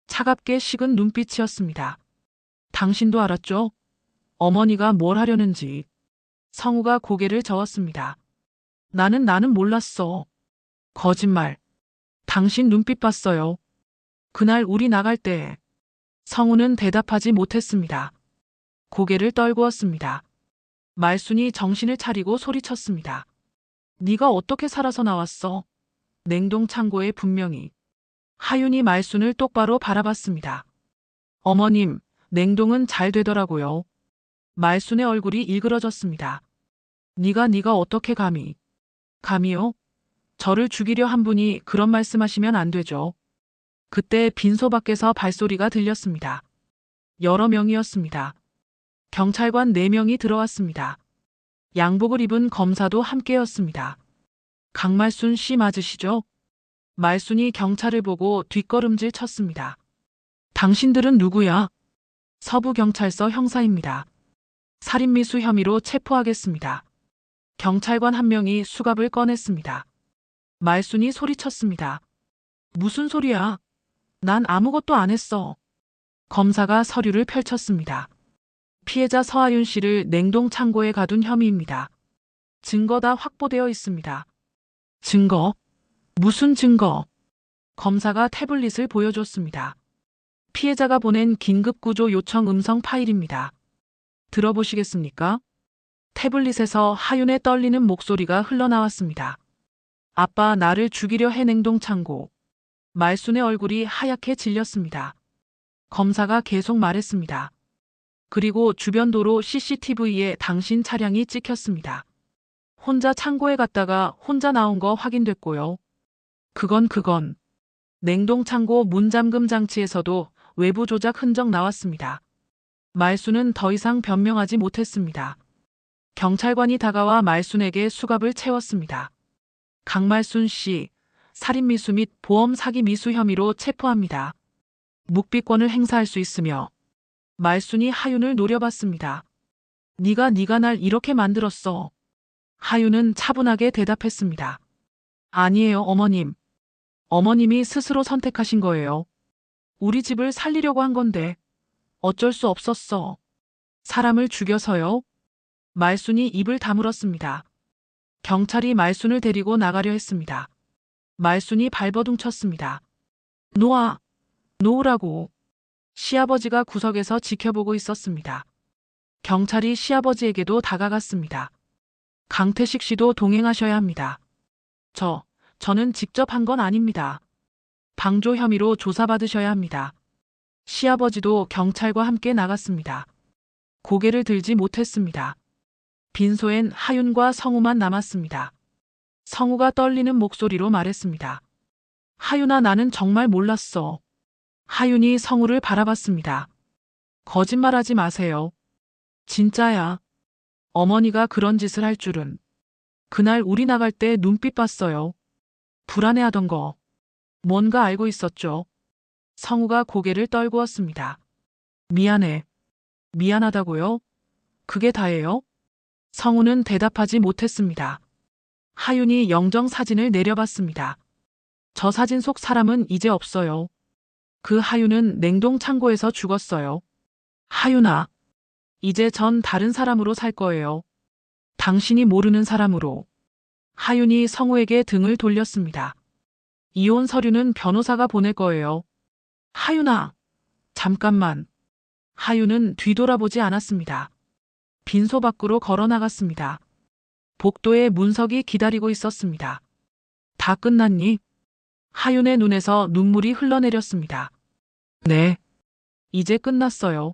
차갑게 식은 눈빛이었습니다. 당신도 알았죠? 어머니가 뭘 하려는지. 성우가 고개를 저었습니다. 나는 몰랐어. 거짓말. 당신 눈빛 봤어요. 그날 우리 나갈 때. 성우는 대답하지 못했습니다. 고개를 떨구었습니다. 말순이 정신을 차리고 소리쳤습니다. 네가 어떻게 살아서 나왔어? 냉동 창고에 분명히. 하윤이 말순을 똑바로 바라봤습니다. 어머님, 냉동은 잘 되더라고요. 말순의 얼굴이 일그러졌습니다. 네가 어떻게 감히? 감히요? 저를 죽이려 한 분이 그런 말씀하시면 안 되죠. 그때 빈소 밖에서 발소리가 들렸습니다. 여러 명이었습니다. 경찰관 4명이 들어왔습니다. 양복을 입은 검사도 함께였습니다. 강말순 씨 맞으시죠? 말순이 경찰을 보고 뒷걸음질 쳤습니다. 당신들은 누구야? 서부경찰서 형사입니다. 살인미수 혐의로 체포하겠습니다. 경찰관 1명이 수갑을 꺼냈습니다. 말순이 소리쳤습니다. 무슨 소리야? 난 아무것도 안 했어. 검사가 서류를 펼쳤습니다. 피해자 서하윤 씨를 냉동 창고에 가둔 혐의입니다. 증거 다 확보되어 있습니다. 증거? 무슨 증거? 검사가 태블릿을 보여줬습니다. 피해자가 보낸 긴급구조 요청 음성 파일입니다. 들어보시겠습니까? 태블릿에서 하윤의 떨리는 목소리가 흘러나왔습니다. 아빠, 나를 죽이려 해 냉동 창고. 말순의 얼굴이 하얗게 질렸습니다. 검사가 계속 말했습니다. 그리고 주변 도로 CCTV에 당신 차량이 찍혔습니다. 혼자 창고에 갔다가 혼자 나온 거 확인됐고요. 그건 냉동 창고 문잠금 장치에서도 외부 조작 흔적 나왔습니다. 말순은 더 이상 변명하지 못했습니다. 경찰관이 다가와 말순에게 수갑을 채웠습니다. 강말순 씨, 살인미수 및 보험 사기 미수 혐의로 체포합니다. 묵비권을 행사할 수 있으며. 말순이 하윤을 노려봤습니다. 네가 날 이렇게 만들었어. 하윤은 차분하게 대답했습니다. 아니에요, 어머님. 어머님이 스스로 선택하신 거예요. 우리 집을 살리려고 한 건데 어쩔 수 없었어. 사람을 죽여서요? 말순이 입을 다물었습니다. 경찰이 말순을 데리고 나가려 했습니다. 말순이 발버둥 쳤습니다. 놓으라고. 시아버지가 구석에서 지켜보고 있었습니다. 경찰이 시아버지에게도 다가갔습니다. 강태식 씨도 동행하셔야 합니다. 저는 직접 한 건 아닙니다. 방조 혐의로 조사받으셔야 합니다. 시아버지도 경찰과 함께 나갔습니다. 고개를 들지 못했습니다. 빈소엔 하윤과 성우만 남았습니다. 성우가 떨리는 목소리로 말했습니다. 하윤아, 나는 정말 몰랐어. 하윤이 성우를 바라봤습니다. 거짓말하지 마세요. 진짜야. 어머니가 그런 짓을 할 줄은. 그날 우리 나갈 때 눈빛 봤어요. 불안해하던 거. 뭔가 알고 있었죠. 성우가 고개를 떨구었습니다. 미안해. 미안하다고요? 그게 다예요? 성우는 대답하지 못했습니다. 하윤이 영정 사진을 내려봤습니다. 저 사진 속 사람은 이제 없어요. 그 하윤은 냉동 창고에서 죽었어요. 하윤아, 이제 전 다른 사람으로 살 거예요. 당신이 모르는 사람으로. 하윤이 성우에게 등을 돌렸습니다. 이혼 서류는 변호사가 보낼 거예요. 하윤아, 잠깐만. 하윤은 뒤돌아보지 않았습니다. 빈소 밖으로 걸어 나갔습니다. 복도에 문석이 기다리고 있었습니다. 다 끝났니? 하윤의 눈에서 눈물이 흘러내렸습니다. 네. 이제 끝났어요.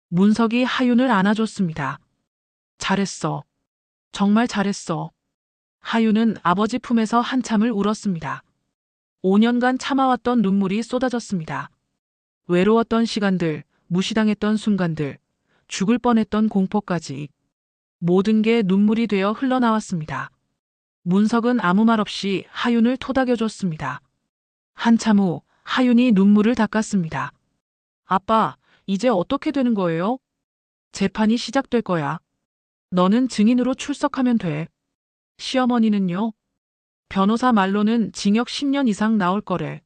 문석이 하윤을 안아줬습니다. 잘했어. 정말 잘했어. 하윤은 아버지 품에서 한참을 울었습니다. 5년간 참아왔던 눈물이 쏟아졌습니다. 외로웠던 시간들, 무시당했던 순간들, 죽을 뻔했던 공포까지 모든 게 눈물이 되어 흘러나왔습니다. 문석은 아무 말 없이 하윤을 토닥여줬습니다. 한참 후 하윤이 눈물을 닦았습니다. 아빠, 이제 어떻게 되는 거예요? 재판이 시작될 거야. 너는 증인으로 출석하면 돼. 시어머니는요? 변호사 말로는 징역 10년 이상 나올 거래.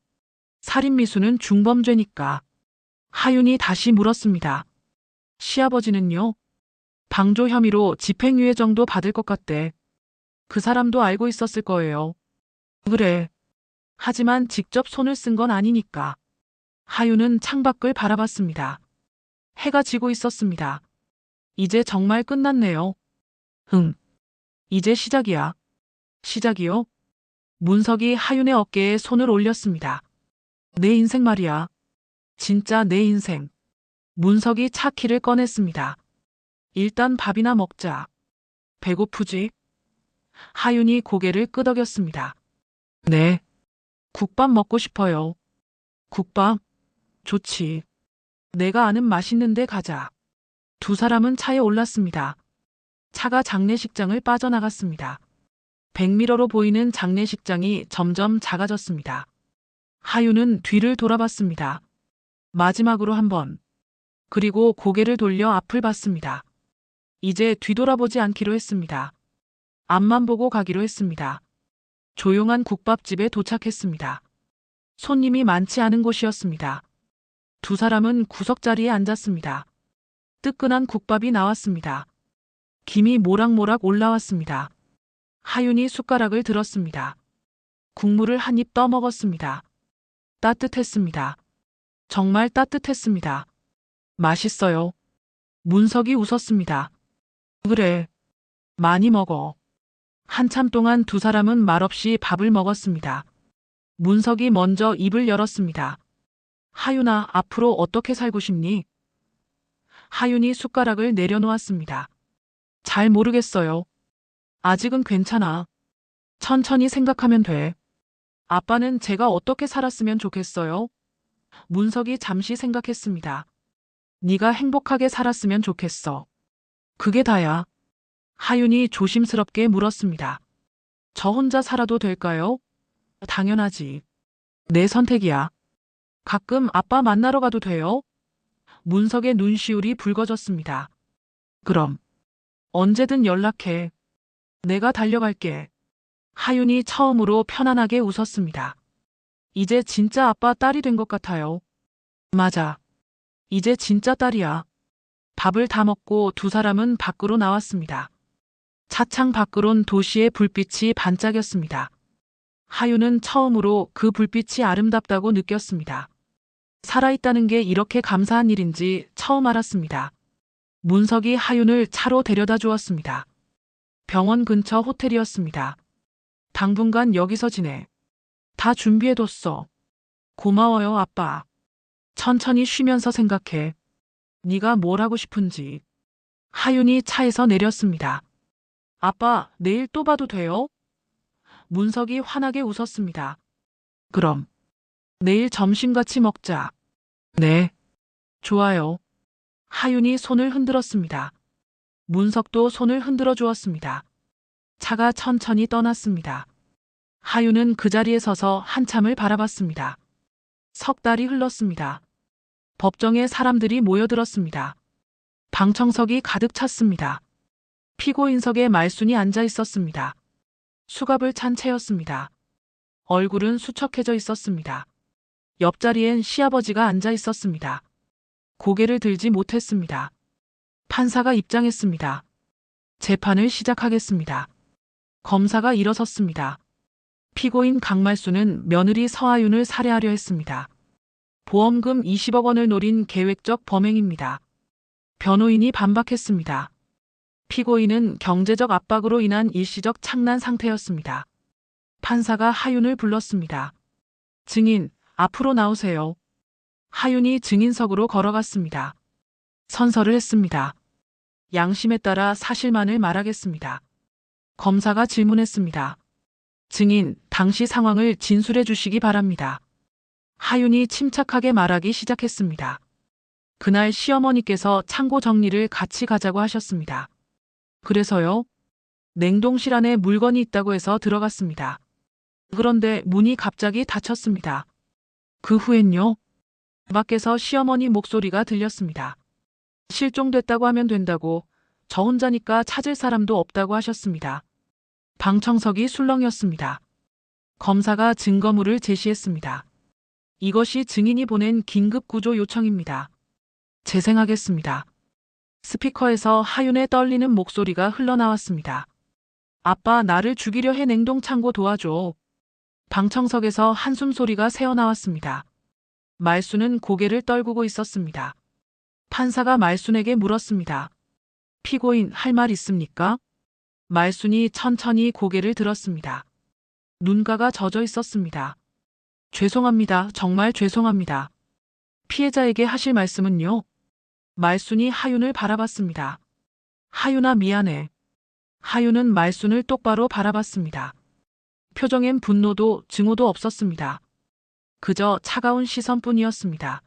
살인미수는 중범죄니까. 하윤이 다시 물었습니다. 시아버지는요? 방조 혐의로 집행유예 정도 받을 것 같대. 그 사람도 알고 있었을 거예요. 그래. 하지만 직접 손을 쓴 건 아니니까. 하윤은 창밖을 바라봤습니다. 해가 지고 있었습니다. 이제 정말 끝났네요. 이제 시작이야. 시작이요? 문석이 하윤의 어깨에 손을 올렸습니다. 내 인생 말이야. 진짜 내 인생. 문석이 차 키를 꺼냈습니다. 일단 밥이나 먹자. 배고프지? 하윤이 고개를 끄덕였습니다. 네. 국밥 먹고 싶어요. 국밥? 좋지. 내가 아는 맛있는 데 가자. 두 사람은 차에 올랐습니다. 차가 장례식장을 빠져나갔습니다. 백미러로 보이는 장례식장이 점점 작아졌습니다. 하윤은 뒤를 돌아봤습니다. 마지막으로 한 번. 그리고 고개를 돌려 앞을 봤습니다. 이제 뒤돌아보지 않기로 했습니다. 앞만 보고 가기로 했습니다. 조용한 국밥집에 도착했습니다. 손님이 많지 않은 곳이었습니다. 두 사람은 구석자리에 앉았습니다. 뜨끈한 국밥이 나왔습니다. 김이 모락모락 올라왔습니다. 하윤이 숟가락을 들었습니다. 국물을 한 입 떠먹었습니다. 따뜻했습니다. 정말 따뜻했습니다. 맛있어요. 문석이 웃었습니다. 그래. 많이 먹어. 한참 동안 두 사람은 말없이 밥을 먹었습니다. 문석이 먼저 입을 열었습니다. 하윤아, 앞으로 어떻게 살고 싶니? 하윤이 숟가락을 내려놓았습니다. 잘 모르겠어요. 아직은 괜찮아. 천천히 생각하면 돼. 아빠는 제가 어떻게 살았으면 좋겠어요? 문석이 잠시 생각했습니다. 네가 행복하게 살았으면 좋겠어. 그게 다야. 하윤이 조심스럽게 물었습니다. 저 혼자 살아도 될까요? 당연하지. 내 선택이야. 가끔 아빠 만나러 가도 돼요? 문석의 눈시울이 붉어졌습니다. 그럼. 언제든 연락해. 내가 달려갈게. 하윤이 처음으로 편안하게 웃었습니다. 이제 진짜 아빠 딸이 된 것 같아요. 맞아. 이제 진짜 딸이야. 밥을 다 먹고 두 사람은 밖으로 나왔습니다. 차창 밖으론 도시의 불빛이 반짝였습니다. 하윤은 처음으로 그 불빛이 아름답다고 느꼈습니다. 살아있다는 게 이렇게 감사한 일인지 처음 알았습니다. 문석이 하윤을 차로 데려다 주었습니다. 병원 근처 호텔이었습니다. 당분간 여기서 지내. 다 준비해뒀어. 고마워요, 아빠. 천천히 쉬면서 생각해. 네가 뭘 하고 싶은지. 하윤이 차에서 내렸습니다. 아빠, 내일 또 봐도 돼요? 문석이 환하게 웃었습니다. 그럼. 내일 점심 같이 먹자. 네. 좋아요. 하윤이 손을 흔들었습니다. 문석도 손을 흔들어 주었습니다. 차가 천천히 떠났습니다. 하윤은 그 자리에 서서 한참을 바라봤습니다. 석 달이 흘렀습니다. 법정에 사람들이 모여들었습니다. 방청석이 가득 찼습니다. 피고인석에 말순이 앉아 있었습니다. 수갑을 찬 채였습니다. 얼굴은 수척해져 있었습니다. 옆자리엔 시아버지가 앉아 있었습니다. 고개를 들지 못했습니다. 판사가 입장했습니다. 재판을 시작하겠습니다. 검사가 일어섰습니다. 피고인 강말순은 며느리 서하윤을 살해하려 했습니다. 보험금 20억 원을 노린 계획적 범행입니다. 변호인이 반박했습니다. 피고인은 경제적 압박으로 인한 일시적 창난 상태였습니다. 판사가 하윤을 불렀습니다. 증인, 앞으로 나오세요. 하윤이 증인석으로 걸어갔습니다. 선서를 했습니다. 양심에 따라 사실만을 말하겠습니다. 검사가 질문했습니다. 증인, 당시 상황을 진술해 주시기 바랍니다. 하윤이 침착하게 말하기 시작했습니다. 그날 시어머니께서 창고 정리를 같이 가자고 하셨습니다. 그래서요? 냉동실 안에 물건이 있다고 해서 들어갔습니다. 그런데 문이 갑자기 닫혔습니다. 그 후엔요? 밖에서 시어머니 목소리가 들렸습니다. 실종됐다고 하면 된다고, 저 혼자니까 찾을 사람도 없다고 하셨습니다. 방청석이 술렁이었습니다. 검사가 증거물을 제시했습니다. 이것이 증인이 보낸 긴급구조 요청입니다. 재생하겠습니다. 스피커에서 하윤의 떨리는 목소리가 흘러나왔습니다. 아빠, 나를 죽이려 해. 냉동창고 도와줘. 방청석에서 한숨 소리가 새어나왔습니다. 말순은 고개를 떨구고 있었습니다. 판사가 말순에게 물었습니다. 피고인, 할 말 있습니까? 말순이 천천히 고개를 들었습니다. 눈가가 젖어 있었습니다. 죄송합니다. 정말 죄송합니다. 피해자에게 하실 말씀은요? 말순이 하윤을 바라봤습니다. 하윤아, 미안해. 하윤은 말순을 똑바로 바라봤습니다. 표정엔 분노도 증오도 없었습니다. 그저 차가운 시선뿐이었습니다.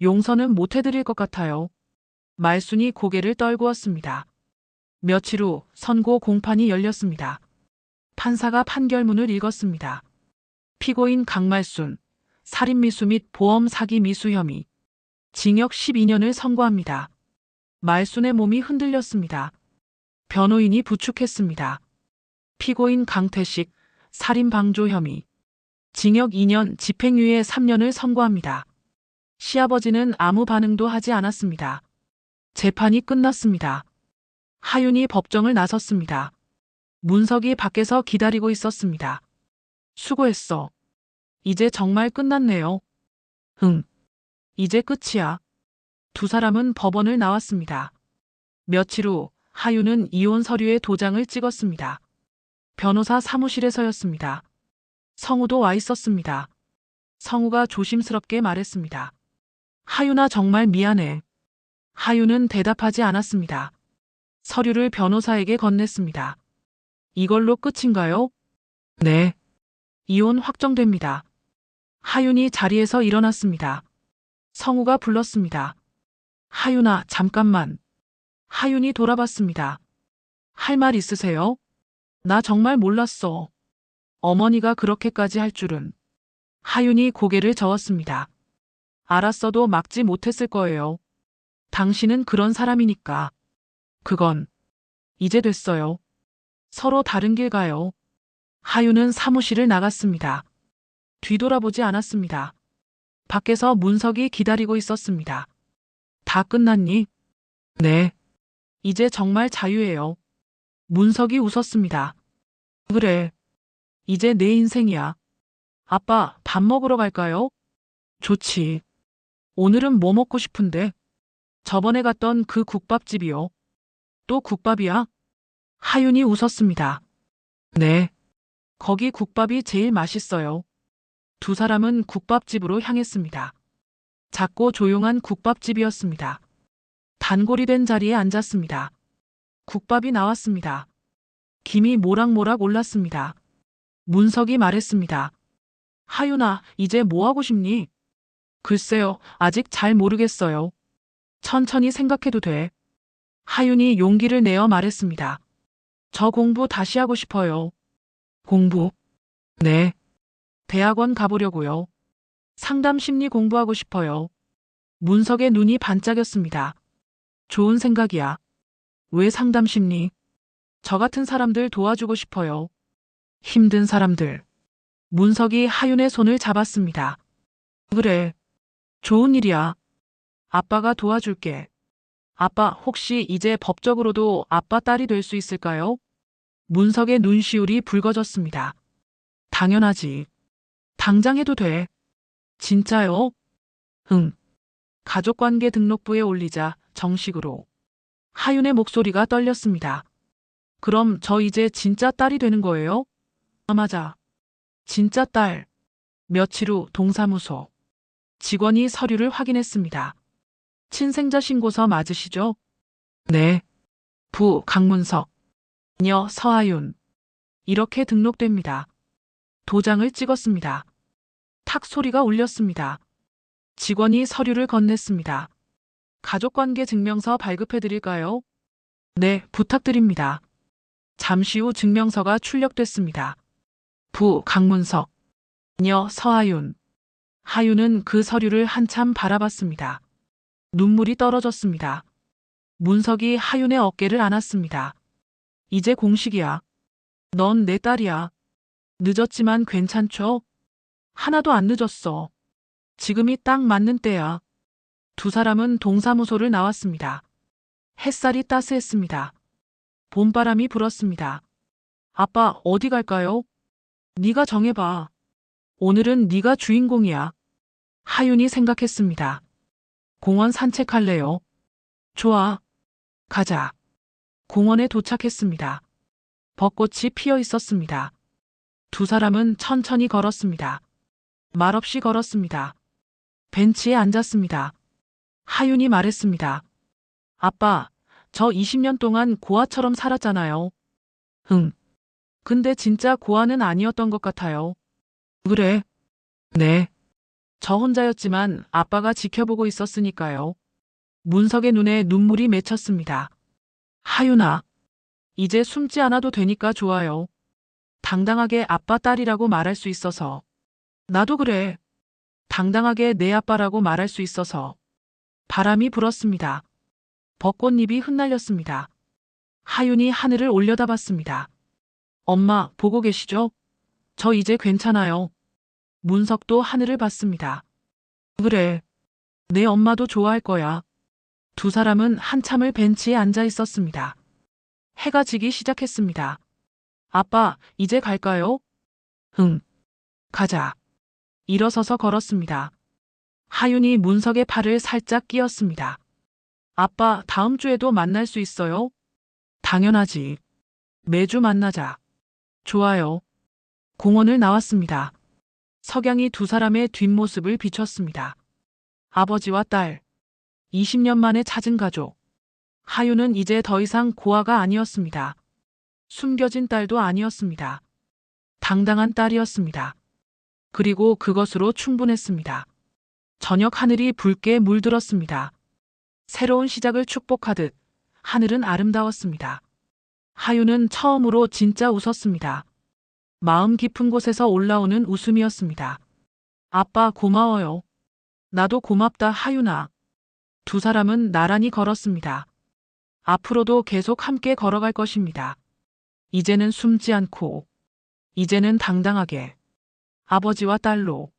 용서는 못 해드릴 것 같아요. 말순이 고개를 떨구었습니다. 며칠 후 선고 공판이 열렸습니다. 판사가 판결문을 읽었습니다. 피고인 강말순, 살인미수 및 보험 사기 미수 혐의, 징역 12년을 선고합니다. 말순의 몸이 흔들렸습니다. 변호인이 부축했습니다. 피고인 강태식, 살인방조 혐의, 징역 2년, 집행유예 3년을 선고합니다. 시아버지는 아무 반응도 하지 않았습니다. 재판이 끝났습니다. 하윤이 법정을 나섰습니다. 문석이 밖에서 기다리고 있었습니다. 수고했어. 이제 정말 끝났네요. 응. 이제 끝이야. 두 사람은 법원을 나왔습니다. 며칠 후 하윤은 이혼 서류에 도장을 찍었습니다. 변호사 사무실에서였습니다. 성우도 와 있었습니다. 성우가 조심스럽게 말했습니다. 하윤아, 정말 미안해. 하윤은 대답하지 않았습니다. 서류를 변호사에게 건넸습니다. 이걸로 끝인가요? 네. 이혼 확정됩니다. 하윤이 자리에서 일어났습니다. 성우가 불렀습니다. 하윤아, 잠깐만. 하윤이 돌아봤습니다. 할 말 있으세요? 나 정말 몰랐어. 어머니가 그렇게까지 할 줄은. 하윤이 고개를 저었습니다. 알았어도 막지 못했을 거예요. 당신은 그런 사람이니까. 그건 이제 됐어요. 서로 다른 길 가요. 하윤은 사무실을 나갔습니다. 뒤돌아보지 않았습니다. 밖에서 문석이 기다리고 있었습니다. 다 끝났니? 네. 이제 정말 자유예요. 문석이 웃었습니다. 그래. 이제 내 인생이야. 아빠, 밥 먹으러 갈까요? 좋지. 오늘은 뭐 먹고 싶은데? 저번에 갔던 그 국밥집이요. 또 국밥이야? 하윤이 웃었습니다. 네. 거기 국밥이 제일 맛있어요. 두 사람은 국밥집으로 향했습니다. 작고 조용한 국밥집이었습니다. 단골이 된 자리에 앉았습니다. 국밥이 나왔습니다. 김이 모락모락 올랐습니다. 문석이 말했습니다. 하윤아, 이제 뭐 하고 싶니? 글쎄요, 아직 잘 모르겠어요. 천천히 생각해도 돼. 하윤이 용기를 내어 말했습니다. 저 공부 다시 하고 싶어요. 공부? 네. 대학원 가보려고요. 상담 심리 공부하고 싶어요. 문석의 눈이 반짝였습니다. 좋은 생각이야. 왜 상담 심리? 저 같은 사람들 도와주고 싶어요. 힘든 사람들. 문석이 하윤의 손을 잡았습니다. 그래. 좋은 일이야. 아빠가 도와줄게. 아빠, 혹시 이제 법적으로도 아빠 딸이 될 수 있을까요? 문석의 눈시울이 붉어졌습니다. 당연하지. 당장 해도 돼. 진짜요? 응. 가족관계 등록부에 올리자, 정식으로. 하윤의 목소리가 떨렸습니다. 그럼 저 이제 진짜 딸이 되는 거예요? 아, 맞아. 진짜 딸. 며칠 후 동사무소. 직원이 서류를 확인했습니다. 친생자 신고서 맞으시죠? 네. 부 강문석. 녀 서하윤. 이렇게 등록됩니다. 도장을 찍었습니다. 탁 소리가 울렸습니다. 직원이 서류를 건넸습니다. 가족관계 증명서 발급해 드릴까요? 네, 부탁드립니다. 잠시 후 증명서가 출력됐습니다. 부 강문석. 녀 서하윤. 하윤은 그 서류를 한참 바라봤습니다. 눈물이 떨어졌습니다. 문석이 하윤의 어깨를 안았습니다. 이제 공식이야. 넌 내 딸이야. 늦었지만 괜찮죠? 하나도 안 늦었어. 지금이 딱 맞는 때야. 두 사람은 동사무소를 나왔습니다. 햇살이 따스했습니다. 봄바람이 불었습니다. 아빠, 어디 갈까요? 네가 정해봐. 오늘은 네가 주인공이야. 하윤이 생각했습니다. 공원 산책할래요? 좋아. 가자. 공원에 도착했습니다. 벚꽃이 피어 있었습니다. 두 사람은 천천히 걸었습니다. 말없이 걸었습니다. 벤치에 앉았습니다. 하윤이 말했습니다. 아빠, 저 20년 동안 고아처럼 살았잖아요. 응. 근데 진짜 고아는 아니었던 것 같아요. 그래? 네. 저 혼자였지만 아빠가 지켜보고 있었으니까요. 문석의 눈에 눈물이 맺혔습니다. 하윤아, 이제 숨지 않아도 되니까 좋아요. 당당하게 아빠 딸이라고 말할 수 있어서. 나도 그래. 당당하게 내 아빠라고 말할 수 있어서. 바람이 불었습니다. 벚꽃잎이 흩날렸습니다. 하윤이 하늘을 올려다봤습니다. 엄마, 보고 계시죠? 저 이제 괜찮아요. 문석도 하늘을 봤습니다. 그래. 내 엄마도 좋아할 거야. 두 사람은 한참을 벤치에 앉아 있었습니다. 해가 지기 시작했습니다. 아빠, 이제 갈까요? 응. 가자. 일어서서 걸었습니다. 하윤이 문석의 팔을 살짝 끼었습니다. 아빠, 다음 주에도 만날 수 있어요? 당연하지. 매주 만나자. 좋아요. 공원을 나왔습니다. 석양이 두 사람의 뒷모습을 비췄습니다. 아버지와 딸. 20년 만에 찾은 가족. 하윤은 이제 더 이상 고아가 아니었습니다. 숨겨진 딸도 아니었습니다. 당당한 딸이었습니다. 그리고 그것으로 충분했습니다. 저녁 하늘이 붉게 물들었습니다. 새로운 시작을 축복하듯 하늘은 아름다웠습니다. 하윤은 처음으로 진짜 웃었습니다. 마음 깊은 곳에서 올라오는 웃음이었습니다. 아빠, 고마워요. 나도 고맙다, 하윤아. 두 사람은 나란히 걸었습니다. 앞으로도 계속 함께 걸어갈 것입니다. 이제는 숨지 않고, 이제는 당당하게, 아버지와 딸로.